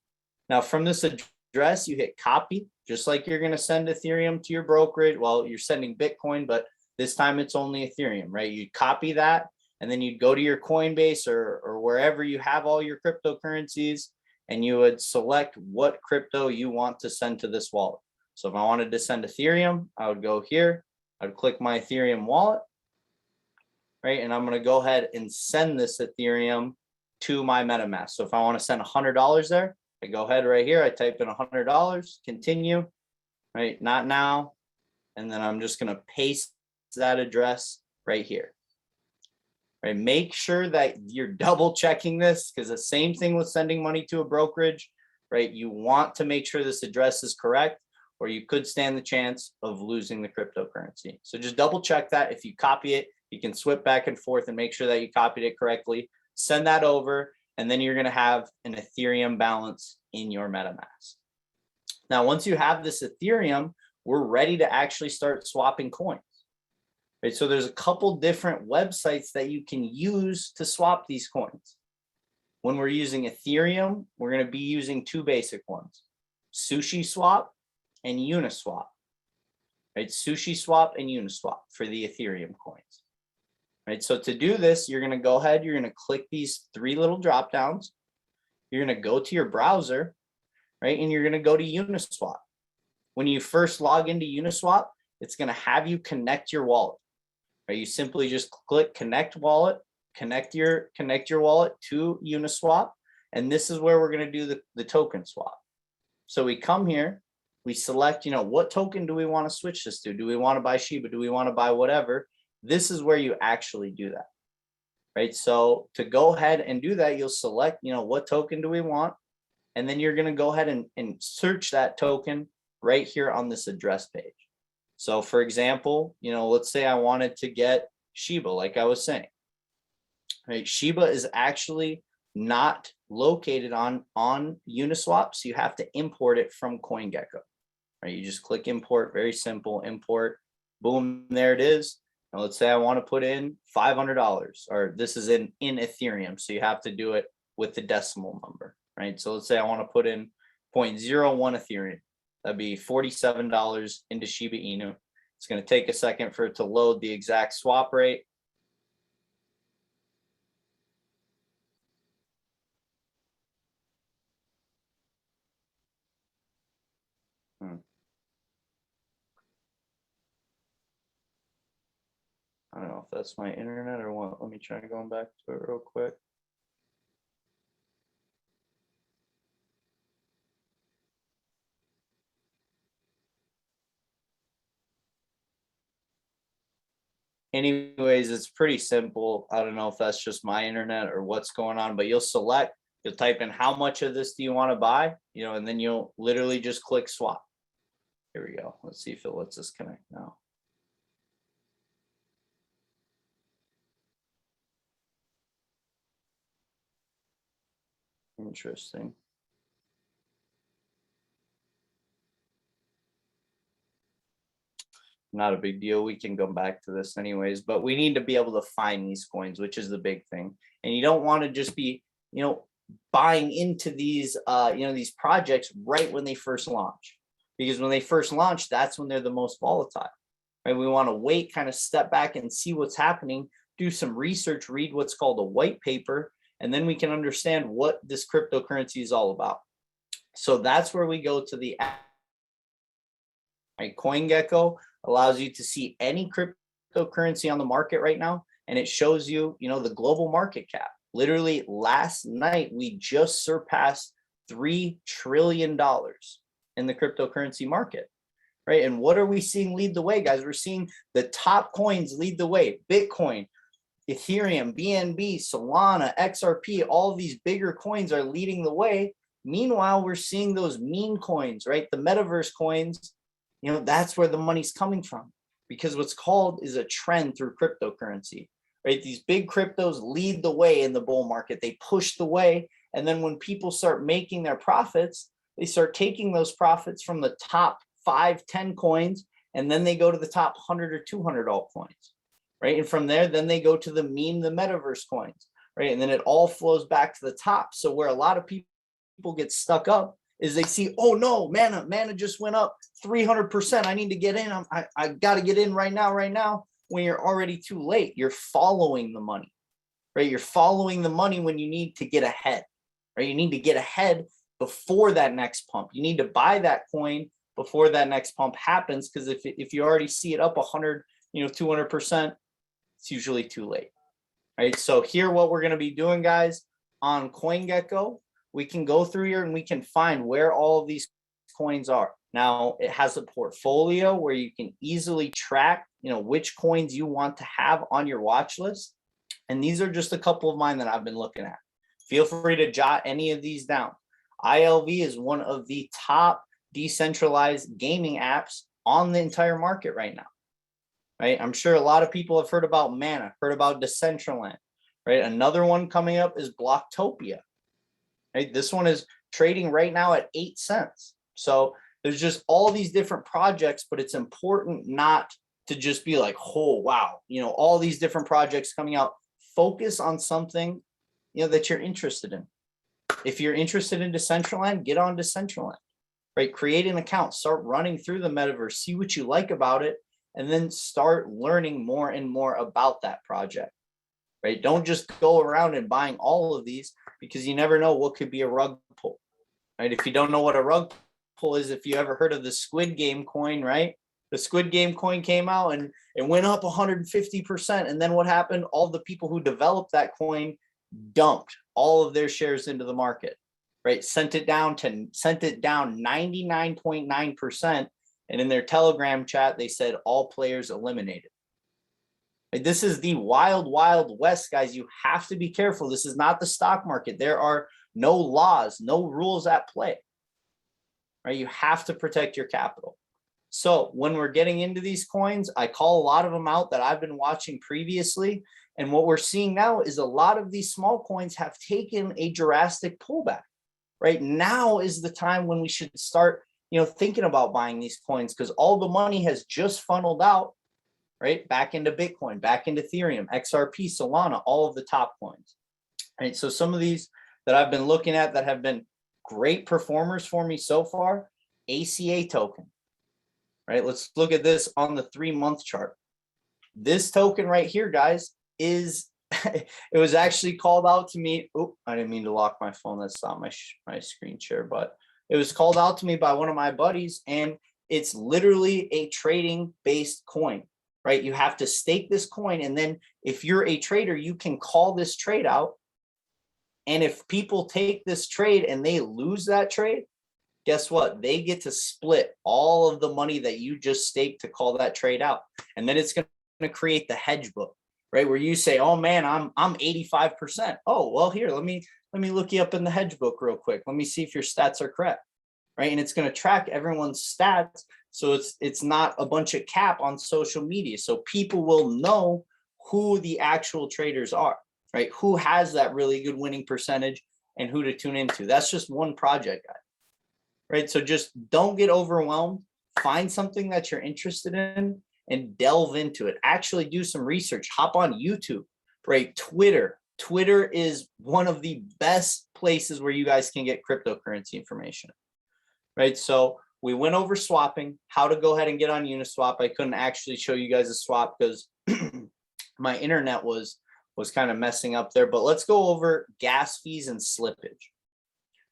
Now from this address, you hit copy, just like you're going to send Ethereum to your brokerage. Well, you're sending Bitcoin, but this time it's only Ethereum, right? You copy that. And then you'd go to your Coinbase or wherever you have all your cryptocurrencies, and you would select what crypto you want to send to this wallet. So if I wanted to send Ethereum, I would go here. I'd click my Ethereum wallet, right? And I'm going to go ahead and send this Ethereum to my MetaMask. So if I want to send $100 there, I go ahead right here. I type in $100, continue, right? Not now. And then I'm just going to paste that address right here. Right, make sure that you're double checking this, because the same thing with sending money to a brokerage, right? You want to make sure this address is correct, or you could stand the chance of losing the cryptocurrency. So just double check that. If you copy it, you can swip back and forth and make sure that you copied it correctly. Send that over, and then you're going to have an Ethereum balance in your MetaMask. Now, once you have this Ethereum, we're ready to actually start swapping coins. Right, so there's a couple different websites that you can use to swap these coins. When we're using Ethereum, we're going to be using two basic ones, SushiSwap and Uniswap. Right, SushiSwap and Uniswap for the Ethereum coins. Right, so to do this, you're going to go ahead, you're going to click these three little drop downs. You're going to go to your browser, right, and you're going to go to Uniswap. When you first log into Uniswap, it's going to have you connect your wallet. right? You simply just click connect wallet, connect your wallet to Uniswap. And this is where we're going to do the token swap. So we come here, we select, what token do we want to switch this to? Do we want to buy Shiba? Do we want to buy whatever? This is where you actually do that, right? So to go ahead and do that, you'll select, what token do we want? And then you're going to go ahead and search that token right here on this address page. So for example, let's say I wanted to get Shiba, like I was saying, right? Shiba is actually not located on Uniswap, so you have to import it from CoinGecko, right? You just click import, very simple, import, boom, there it is. Now let's say I want to put in $500, or this is in Ethereum, so you have to do it with the decimal number, right? So let's say I want to put in 0.01 Ethereum. That'd be $47 into Shiba Inu. It's going to take a second for it to load the exact swap rate. I don't know if that's my internet or what. Let me try going back to it real quick. Anyways, it's pretty simple. I don't know if that's just my internet or what's going on, but you'll type in how much of this do you want to buy, and then you'll literally just click swap. Here we go. Let's see if it lets us connect now. Interesting. Not a big deal. We can go back to this anyways, but we need to be able to find these coins, which is the big thing. And you don't want to just be, buying into these, these projects right when they first launch, because when they first launch, that's when they're the most volatile, right? We want to wait, kind of step back and see what's happening, do some research, read what's called a white paper, and then we can understand what this cryptocurrency is all about. So that's where we go to the app. Right? CoinGecko allows you to see any cryptocurrency on the market right now, and it shows you, the global market cap. Literally last night, we just surpassed $3 trillion in the cryptocurrency market, right? And what are we seeing lead the way, guys? We're seeing the top coins lead the way. Bitcoin, Ethereum, BNB, Solana, XRP, all of these bigger coins are leading the way. Meanwhile, we're seeing those meme coins, right? The metaverse coins, that's where the money's coming from, because what's called is a trend through cryptocurrency, right? These big cryptos lead the way in the bull market. They push the way. And then when people start making their profits, they start taking those profits from the top 5, 10 coins, and then they go to the top 100 or 200 altcoins, right? And from there, then they go to the metaverse coins, right? And then it all flows back to the top. So where a lot of people get stuck up is they see, oh no, mana just went up 300%. I need to get in. I got to get in right now. When you're already too late, you're following the money, right? You're following the money when you need to get ahead, right? You need to get ahead before that next pump. You need to buy that coin before that next pump happens, because if you already see it up 100, 200%, it's usually too late, right? So here, what we're going to be doing, guys, on CoinGecko, we can go through here and we can find where all of these coins are. Now, it has a portfolio where you can easily track, which coins you want to have on your watch list. And these are just a couple of mine that I've been looking at. Feel free to jot any of these down. ILV is one of the top decentralized gaming apps on the entire market right now, right? I'm sure a lot of people have heard about Mana, heard about Decentraland, right? Another one coming up is Blocktopia, right? This one is trading right now at 8 cents. So there's just all these different projects, but it's important not to just be like, oh, wow, all these different projects coming out. Focus on something, that you're interested in. If you're interested in Decentraland, get on Decentraland, right? Create an account, start running through the metaverse, see what you like about it, and then start learning more and more about that project, right? Don't just go around and buying all of these, because you never know what could be a rug pull, right? If you don't know what a rug pull is, if you ever heard of the Squid Game coin, right? The Squid Game coin came out and it went up 150%. And then what happened? All the people who developed that coin dumped all of their shares into the market, right? Sent it down 99.9%. And in their Telegram chat, they said all players eliminated. Like, this is the wild, wild west, guys. You have to be careful. This is not the stock market. There are no laws, no rules at play, right? You have to protect your capital. So when we're getting into these coins, I call a lot of them out that I've been watching previously. And what we're seeing now is a lot of these small coins have taken a drastic pullback. Right now is the time when we should start, thinking about buying these coins, because all the money has just funneled out, right, back into Bitcoin, back into Ethereum, XRP, Solana, all of the top coins. Right. So some of these that I've been looking at that have been great performers for me so far, ACA token. Right. Let's look at this on the 3-month chart. This token right here, guys, is it was actually called out to me. Oh, I didn't mean to lock my phone. That's not my screen share, but it was called out to me by one of my buddies, and it's literally a trading based coin, right? You have to stake this coin, and then if you're a trader, you can call this trade out. And if people take this trade and they lose that trade, guess what? They get to split all of the money that you just staked to call that trade out. And then it's going to create the hedge book, right? Where you say, oh man, I'm 85%. Oh, well, here, let me look you up in the hedge book real quick. Let me see if your stats are correct, right? And it's going to track everyone's stats. So it's not a bunch of cap on social media. So people will know who the actual traders are, right? Who has that really good winning percentage and who to tune into. That's just one project, guys. Right? So just don't get overwhelmed. Find something that you're interested in and delve into it. Actually do some research. Hop on YouTube, right? Twitter. Twitter is one of the best places where you guys can get cryptocurrency information, right? So we went over swapping, how to go ahead and get on Uniswap. I couldn't actually show you guys a swap because my internet was kind of messing up there, but let's go over gas fees and slippage,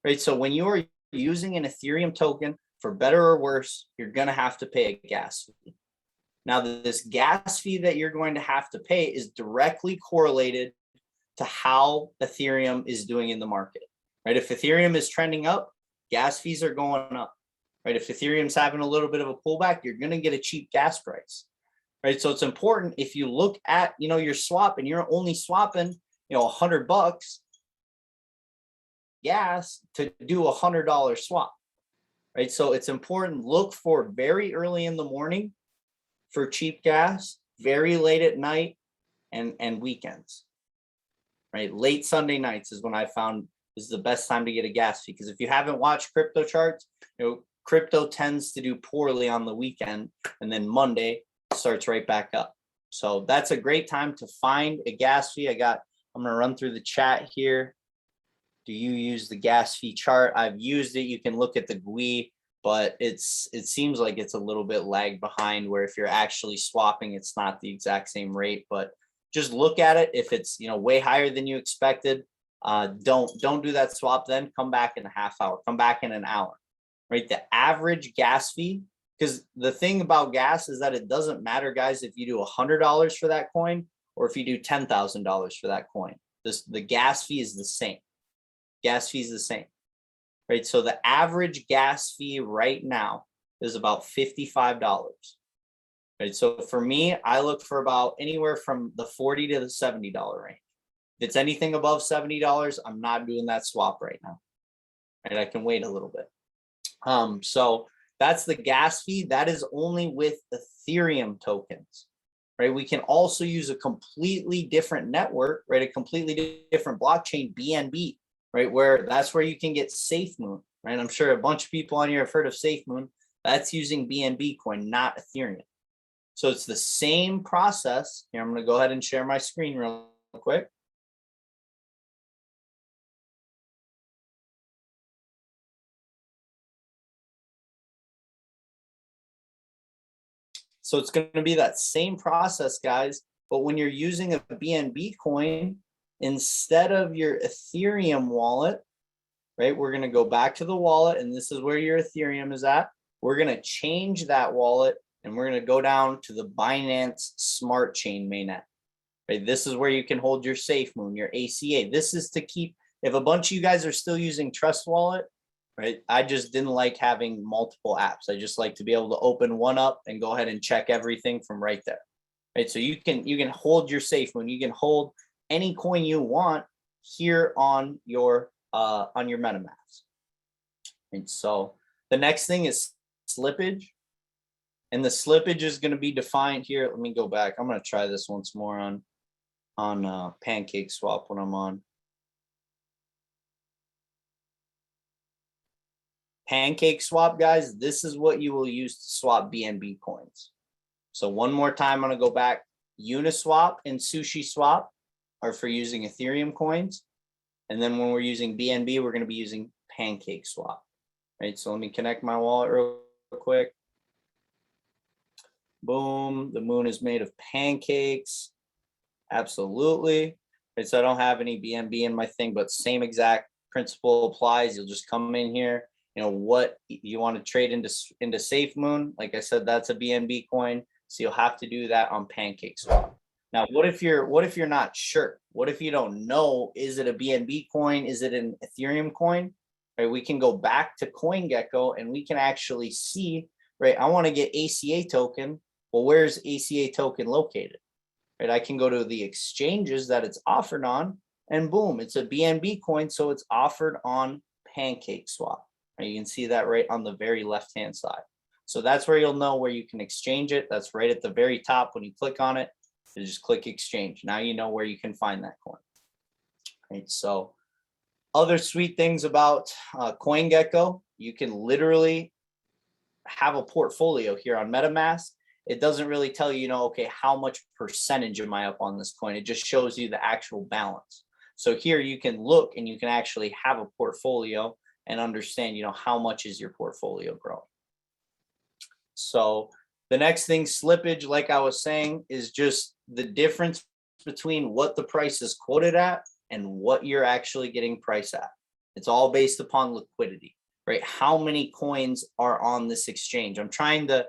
right? So when you are using an Ethereum token, for better or worse, you're going to have to pay a gas fee. Now, this gas fee that you're going to have to pay is directly correlated to how Ethereum is doing in the market, right? If Ethereum is trending up, gas fees are going up, right? If Ethereum's having a little bit of a pullback, you're going to get a cheap gas price, right? So it's important if you look at, your swap and you're only swapping, $100 gas to do $100 swap, right? So it's important, look for very early in the morning for cheap gas, very late at night and weekends, right? Late Sunday nights is when I found is the best time to get a gas fee. Because if you haven't watched crypto charts, crypto tends to do poorly on the weekend, and then Monday starts right back up. So that's a great time to find a gas fee. I'm gonna run through the chat here. Do you use the gas fee chart? I've used it. You can look at the GUI, but it seems like it's a little bit lagged behind, where if you're actually swapping, it's not the exact same rate. But just look at it. If it's way higher than you expected, don't do that swap. Then come back in a half hour. Come back in an hour. Right? The average gas fee, because the thing about gas is that it doesn't matter, guys, if you do $100 for that coin or if you do $10,000 for that coin. The gas fee is the same. Gas fee is the same, right? So the average gas fee right now is about $55, right? So for me, I look for about anywhere from the $40 to the $70 range. If it's anything above $70, I'm not doing that swap right now, right? I can wait a little bit. So that's the gas fee. That is only with Ethereum tokens, right? We can also use a completely different network, right? A completely different blockchain, BNB. Right, where that's where you can get SafeMoon, right? I'm sure a bunch of people on here have heard of SafeMoon. That's using BNB coin, not Ethereum. So it's the same process. Here, I'm going to go ahead and share my screen real quick. So it's going to be that same process, guys. But when you're using a BNB coin, instead of your Ethereum wallet, right, we're going to go back to the wallet, and this is where your Ethereum is at. We're going to change that wallet and we're going to go down to the Binance Smart Chain mainnet. Right, this is where you can hold your SafeMoon, your ACA. This is to keep, if a bunch of you guys are still using Trust Wallet, right? I just didn't like having multiple apps. I just like to be able to open one up and go ahead and check everything from right there. Right, so you can hold your SafeMoon, you can hold any coin you want here on your MetaMask. And so the next thing is slippage, and the slippage is going to be defined here. Let me go back. I'm going to try this once more on Pancake Swap when I'm on. Pancake Swap, guys, this is what you will use to swap BNB coins. So one more time, I'm going to go back. Uniswap and Sushi Swap are for using Ethereum coins. And then when we're using BNB, we're going to be using Pancake Swap. Right, so let me connect my wallet real quick. Boom, the moon is made of pancakes. Absolutely. Right, so I don't have any BNB in my thing, but same exact principle applies. You'll just come in here, you know, what you want to trade into SafeMoon. Like I said, that's a BNB coin. So you'll have to do that on Pancake Swap. Now, what if you're not sure? What if you don't know, is it a BNB coin? Is it an Ethereum coin? Right, we can go back to CoinGecko and we can actually see, right, I want to get ACA token. Well, where's ACA token located? Right, I can go to the exchanges that it's offered on, and boom, it's a BNB coin, so it's offered on Pancake Swap. Right, you can see that right on the very left-hand side. So that's where you'll know where you can exchange it. That's right at the very top. When you click on it, you just click exchange. Now you know where you can find that coin. Right, so other sweet things about CoinGecko, you can literally have a portfolio here on MetaMask. It doesn't really tell you, okay, how much percentage am I up on this coin? It just shows you the actual balance. So here you can look and you can actually have a portfolio and understand, how much is your portfolio growing. So the next thing, slippage, like I was saying, is just the difference between what the price is quoted at and what you're actually getting priced at. It's all based upon liquidity, right? How many coins are on this exchange? I'm trying to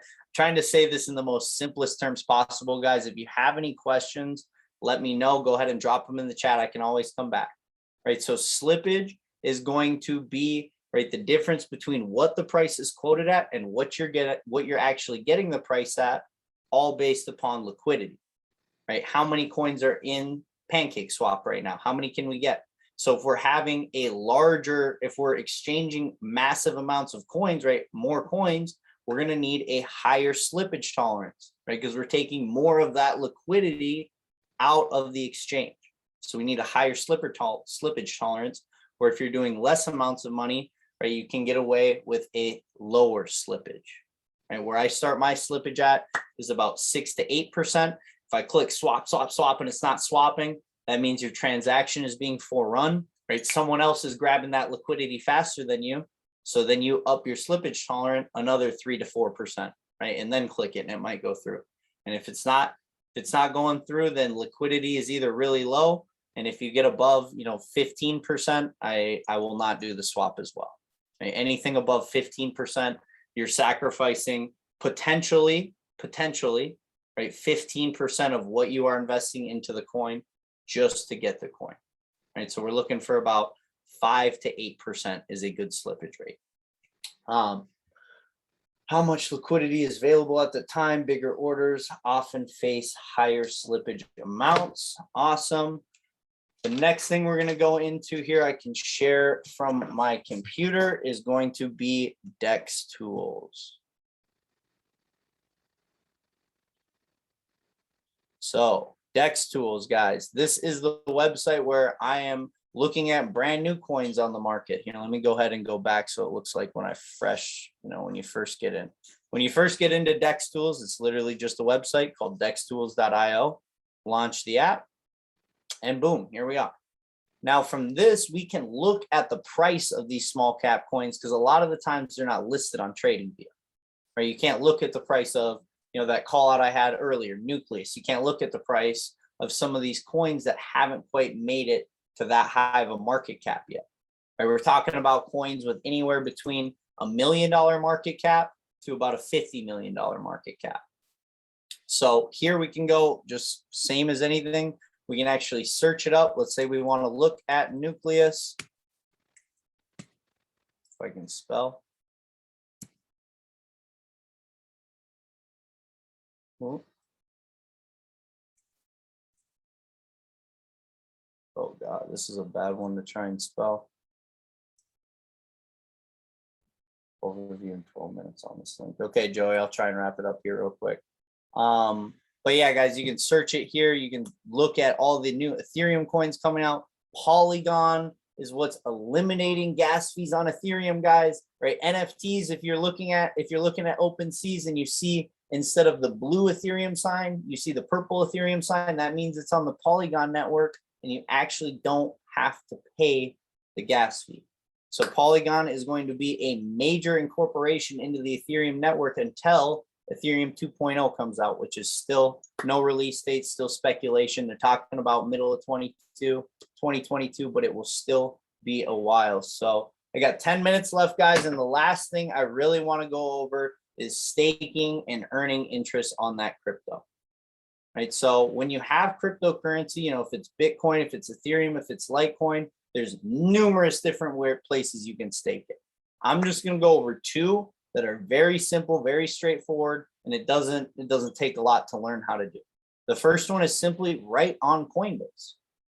say this in the most simplest terms possible, guys. If you have any questions, let me know. Go ahead and drop them in the chat. I can always come back, right? So slippage is going to be, right, the difference between what the price is quoted at and what you're actually getting the price at, all based upon liquidity, right? How many coins are in Pancake Swap right now? How many can we get? So if we're having if we're exchanging massive amounts of coins, right, more coins, we're going to need a higher slippage tolerance, right? Because we're taking more of that liquidity out of the exchange. So we need a higher slippage tolerance, where if you're doing less amounts of money, right, you can get away with a lower slippage, right? Where I start my slippage at is about 6 to 8%. If I click swap, and it's not swapping, that means your transaction is being forerun, right? Someone else is grabbing that liquidity faster than you. So then you up your slippage tolerance another 3 to 4%, right? And then click it and it might go through. And if it's not going through, then liquidity is either really low. And if you get above, 15%, I will not do the swap as well. Right? Anything above 15%, you're sacrificing potentially, right, 15% of what you are investing into the coin just to get the coin, right? So we're looking for about 5 to 8% is a good slippage rate. How much liquidity is available at the time? Bigger orders often face higher slippage amounts. Awesome. The next thing we're going to go into here, I can share from my computer, is going to be DEX tools. So DEX tools, guys, this is the website where I am looking at brand new coins on the market. Let me go ahead and go back so it looks like when when you first get in. When you first get into DEX tools, it's literally just a website called dextools.io. Launch the app. And boom, here we are. Now from this, we can look at the price of these small cap coins, because a lot of the times they're not listed on TradingView, right? You can't look at the price of, that call out I had earlier, Nucleus. You can't look at the price of some of these coins that haven't quite made it to that high of a market cap yet, right? We're talking about coins with anywhere between $1 million market cap to about a $50 million market cap. So here we can go just same as anything. We can actually search it up. Let's say we want to look at Nucleus. If I can spell. Oh God, this is a bad one to try and spell. Overview in 12 minutes on this link. Okay, Joey, I'll try and wrap it up here real quick. But yeah, guys, you can search it here. You can look at all the new Ethereum coins coming out. Polygon is what's eliminating gas fees on Ethereum, guys, right? NFTs, if you're looking at OpenSeas and you see instead of the blue Ethereum sign, you see the purple Ethereum sign, that means it's on the Polygon network and you actually don't have to pay the gas fee. So Polygon is going to be a major incorporation into the Ethereum network until Ethereum 2.0 comes out, which is still no release date, still speculation. They're talking about middle of 2022, but it will still be a while. So I got 10 minutes left, guys. And the last thing I really want to go over is staking and earning interest on that crypto. Right. So when you have cryptocurrency, you know, if it's Bitcoin, if it's Ethereum, if it's Litecoin, there's numerous different places you can stake it. I'm just going to go over two that are very simple, very straightforward, and it doesn't take a lot to learn how to do. The first one is simply right on Coinbase.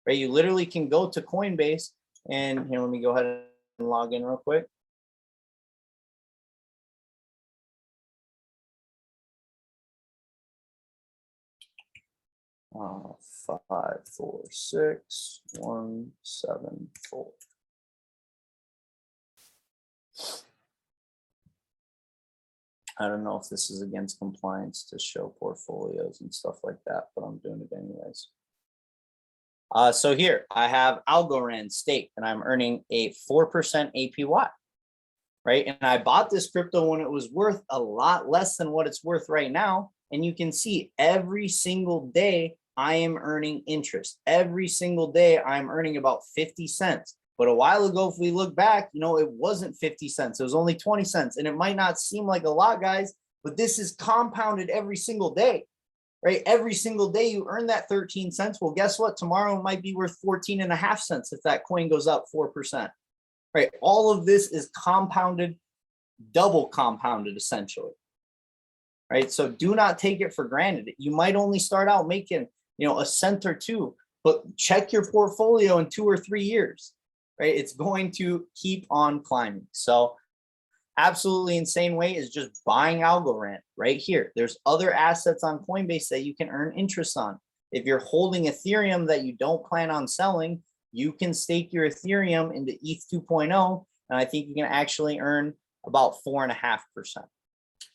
Right. You literally can go to Coinbase and here, let me go ahead and log in real quick. Uh, 546174. I don't know if this is against compliance to show portfolios and stuff like that, but I'm doing it anyways. So here I have Algorand staked and I'm earning a 4% APY, right? And I bought this crypto when it was worth a lot less than what it's worth right now. And you can see every single day I am earning interest. Every single day I'm earning about 50 cents. But a while ago, if we look back, you know, it wasn't 50 cents. It was only 20 cents. And it might not seem like a lot, guys, but this is compounded every single day, right? Every single day you earn that 13 cents. Well, guess what? Tomorrow it might be worth 14.5 cents if that coin goes up 4%, right? All of this is compounded, double compounded essentially, right? So do not take it for granted. You might only start out making, you know, a cent or two, but check your portfolio in 2 or 3 years. Right, it's going to keep on climbing. So absolutely insane way is just buying Algorand right here. There's other assets on Coinbase that you can earn interest on. If you're holding Ethereum that you don't plan on selling, you can stake your Ethereum into ETH 2.0, and I think you can actually earn about 4.5%.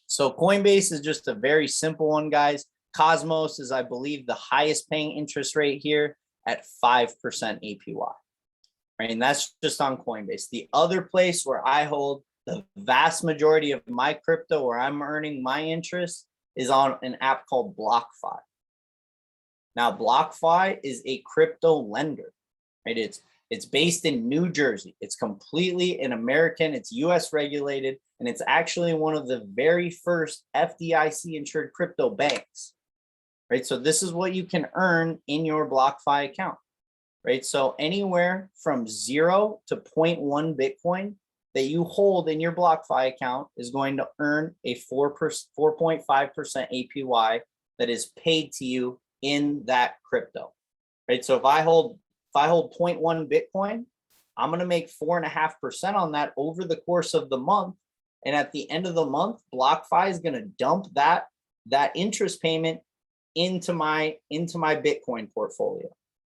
So Coinbase is just a very simple one, guys. Cosmos is, I believe, the highest paying interest rate here at 5% APY. Right, and that's just on Coinbase. The other place where I hold the vast majority of my crypto, where I'm earning my interest, is on an app called BlockFi. Now, BlockFi is a crypto lender. Right, it's based in New Jersey. It's completely an American. It's U.S. regulated, and it's actually one of the very first FDIC insured crypto banks. Right, so this is what you can earn in your BlockFi account. Right, so anywhere from 0 to 0.1 Bitcoin that you hold in your BlockFi account is going to earn a 4.5% APY that is paid to you in that crypto. Right, so if I hold 0.1 Bitcoin, I'm going to make 4.5% on that over the course of the month, and at the end of the month, BlockFi is going to dump that interest payment into my Bitcoin portfolio.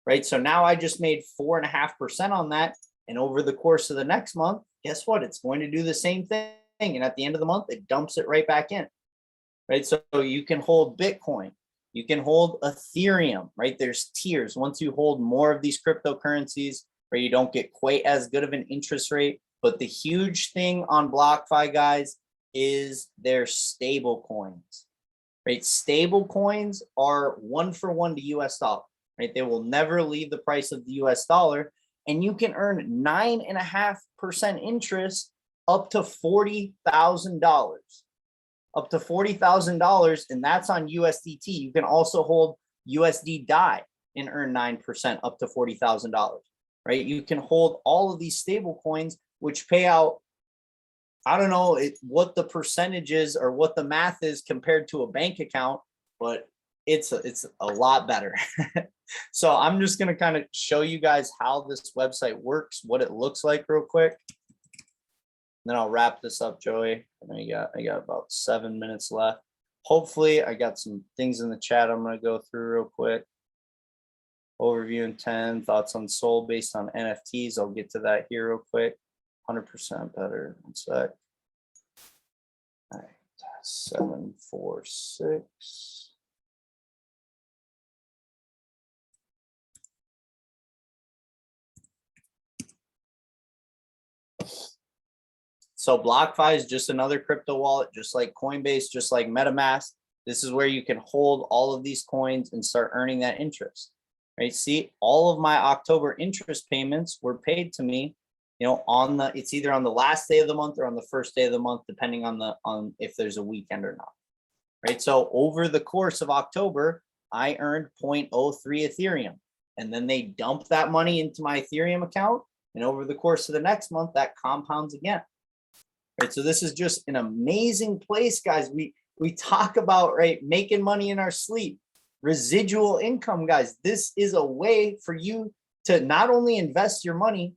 Right, so now I just made 4.5% on that, and over the course of the next month, guess what? It's going to do the same thing, and at the end of the month, it dumps it right back in. Right, so you can hold Bitcoin, you can hold Ethereum. Right, there's tiers. Once you hold more of these cryptocurrencies, where you don't get quite as good of an interest rate. But the huge thing on BlockFi, guys, is their stable coins. Right, stable coins are 1-for-1 to US dollar. Right, they will never leave the price of the US dollar, and you can earn 9.5% interest up to $40,000. up to $40,000, and that's on USDT. You can also hold USD DAI and earn 9% up to $40,000, right? You can hold all of these stable coins, which pay out, I don't know what the percentage is or what the math is compared to a bank account, but it's a lot better. So I'm just going to kind of show you guys how this website works, what it looks like real quick. Then I'll wrap this up, Joey. I got about 7 minutes left. Hopefully I got some things in the chat I'm going to go through real quick. Overview in 10, thoughts on Sol based on NFTs. I'll get to that here real quick. 100% better. One sec. All right, 746. So BlockFi is just another crypto wallet, just like Coinbase, just like Metamask. This is where you can hold all of these coins and start earning that interest, right? See, all of my October interest payments were paid to me, you know, it's either on the last day of the month or on the first day of the month, depending on if there's a weekend or not, right? So over the course of October, I earned 0.03 Ethereum, and then they dump that money into my Ethereum account. And over the course of the next month, that compounds again. Right, so this is just an amazing place, guys. We talk about, right, making money in our sleep, residual income, guys. This is a way for you to not only invest your money,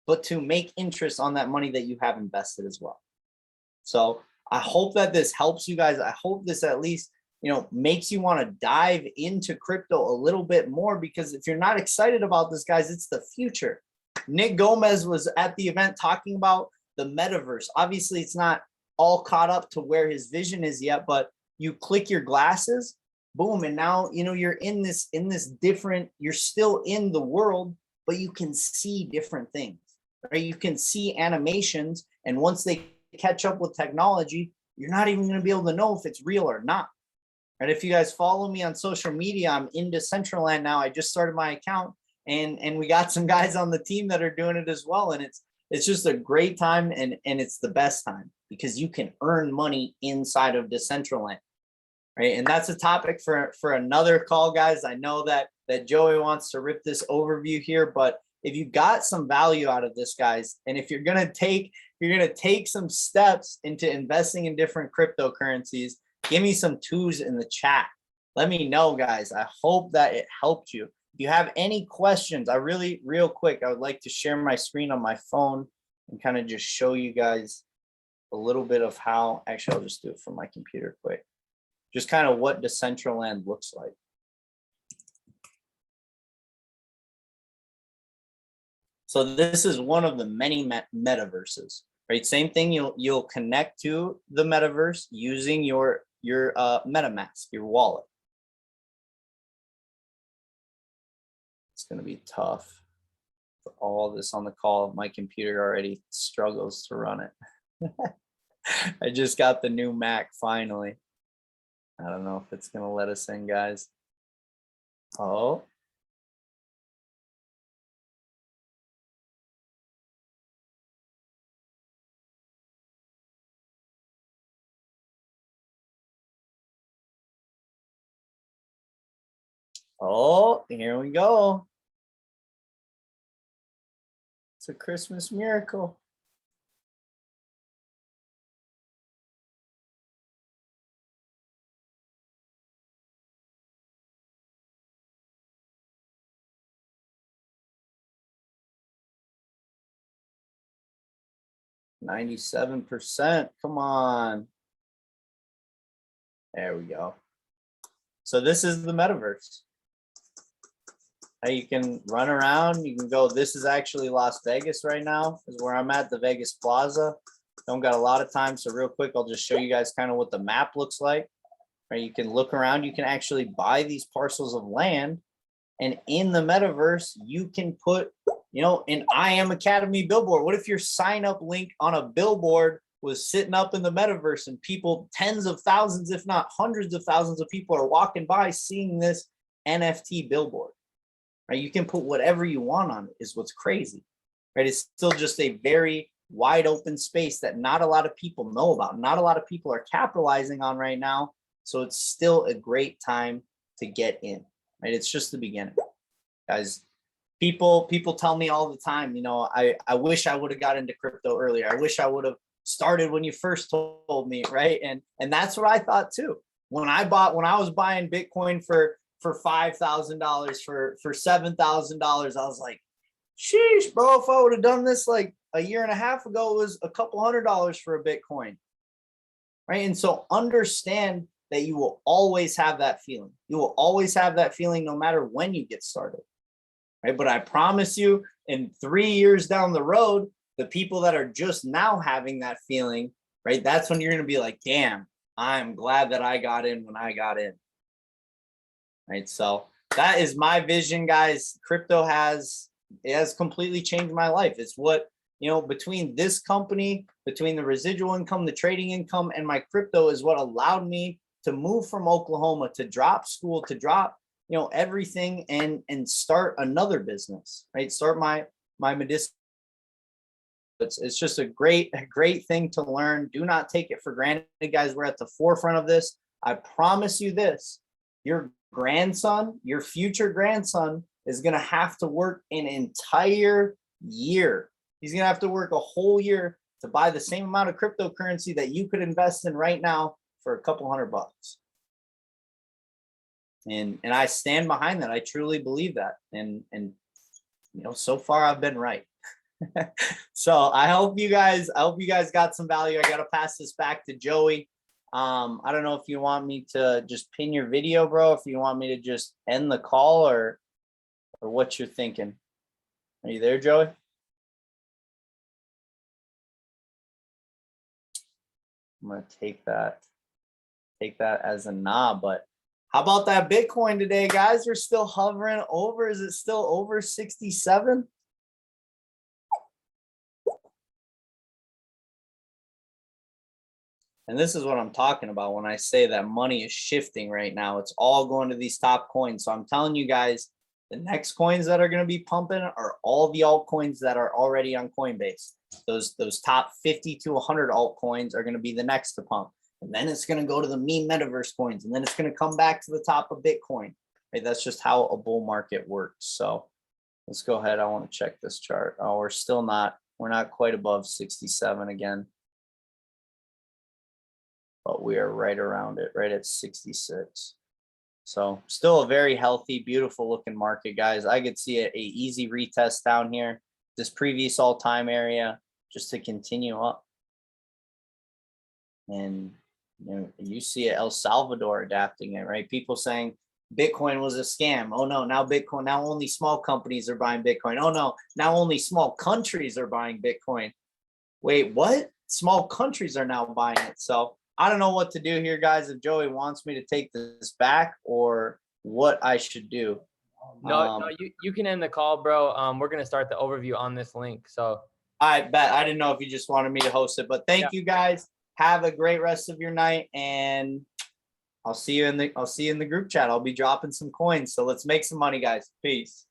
but to make interest on that money that you have invested as well. So I hope that this helps you guys. I hope this at least, you know, makes you want to dive into crypto a little bit more, because if you're not excited about this, guys, it's the future. Nick Gomez was at the event talking about the metaverse. Obviously, it's not all caught up to where his vision is yet, but you click your glasses, boom, and now, you know, you're in this different, you're still in the world, but you can see different things, right? You can see animations, and once they catch up with technology, you're not even going to be able to know if it's real or not. And if you guys follow me on social media, I'm in Decentraland now. I just started my account, and we got some guys on the team that are doing it as well, and it's just a great time, and it's the best time, because you can earn money inside of Decentraland, right? And that's a topic for another call, guys. I know that Joey wants to rip this overview here, but if you got some value out of this, guys, and if you're gonna take some steps into investing in different cryptocurrencies, give me some twos in the chat. Let me know, guys. I hope that it helped you. If you have any questions, real quick, I would like to share my screen on my phone and kind of just show you guys a little bit of how, actually, I'll just do it from my computer quick. Just kind of what Decentraland looks like. So this is one of the many metaverses, right? Same thing, you'll connect to the metaverse using your Metamask, your wallet. It's going to be tough for all this on the call. My computer already struggles to run it. I just got the new Mac finally. I don't know if it's going to let us in, guys. Oh. Oh, here we go. It's a Christmas miracle. %. Come on. There we go. So this is the metaverse. You can run around, you can go, this is actually Las Vegas right now, is where I'm at, the Vegas Plaza. Don't got a lot of time, so real quick, I'll just show you guys kind of what the map looks like. Right, you can look around, you can actually buy these parcels of land, and in the metaverse, you can put, you know, an I Am Academy billboard. What if your sign up link on a billboard was sitting up in the metaverse, and people, tens of thousands, if not hundreds of thousands of people are walking by seeing this NFT billboard? Right, you can put whatever you want on it, is what's crazy, right? It's still just a very wide open space that not a lot of people know about. Not a lot of people are capitalizing on right now. So it's still a great time to get in, right? It's just the beginning. Guys, people tell me all the time, you know, I wish I would have got into crypto earlier. I wish I would have started when you first told me, right? And that's what I thought too. When I was buying Bitcoin for $5,000, for $7,000, I was like, sheesh, bro, if I would have done this like a year and a half ago, it was a couple $100s for a Bitcoin, right? And so understand that you will always have that feeling. You will always have that feeling no matter when you get started, right? But I promise you, in 3 years down the road, the people that are just now having that feeling, right? That's when you're going to be like, damn, I'm glad that I got in when I got in, right? So that is my vision, guys. Crypto has completely changed my life. It's what, you know, between this company, between the residual income, the trading income, and my crypto is what allowed me to move from Oklahoma, to drop school, to drop, you know, everything and start another business, right? Start my medicinal. It's just a great thing to learn. Do not take it for granted, guys. We're at the forefront of this. I promise you this, your grandson, your future grandson is going to have to work an entire year. He's going to have to work a whole year to buy the same amount of cryptocurrency that you could invest in right now for a couple $100. And I stand behind that. I truly believe that. And you know, so far I've been right. So I hope you guys got some value. I got to pass this back to Joey. I don't know if you want me to just pin your video, bro, if you want me to just end the call or what you're thinking. Are you there, Joey? I'm going to take that as a nah, but how about that Bitcoin today, guys? We're still hovering over. Is it still over 67? And this is what I'm talking about when I say that money is shifting right now. It's all going to these top coins. So I'm telling you guys, the next coins that are going to be pumping are all the altcoins that are already on Coinbase. Those top 50 to 100 altcoins are going to be the next to pump. And then it's going to go to the meme metaverse coins. And then it's going to come back to the top of Bitcoin. Right? That's just how a bull market works. So let's go ahead. I want to check this chart. Oh, we're not quite above 67 again. But we are right around it, right at 66. So still a very healthy, beautiful looking market, guys. I could see a easy retest down here, this previous all-time area, just to continue up. And you know, you see El Salvador adapting it, right? People saying Bitcoin was a scam. Oh no, now Bitcoin, now only small companies are buying Bitcoin. Oh no, now only small countries are buying Bitcoin. Wait, what? Small countries are now buying it. So I don't know what to do here, guys, if Joey wants me to take this back or what I should do. No, you can end the call, bro. We're going to start the overview on this link. So I bet. I didn't know if you just wanted me to host it, but thank you guys. Have a great rest of your night, and I'll see you in the group chat. I'll be dropping some coins. So let's make some money, guys. Peace.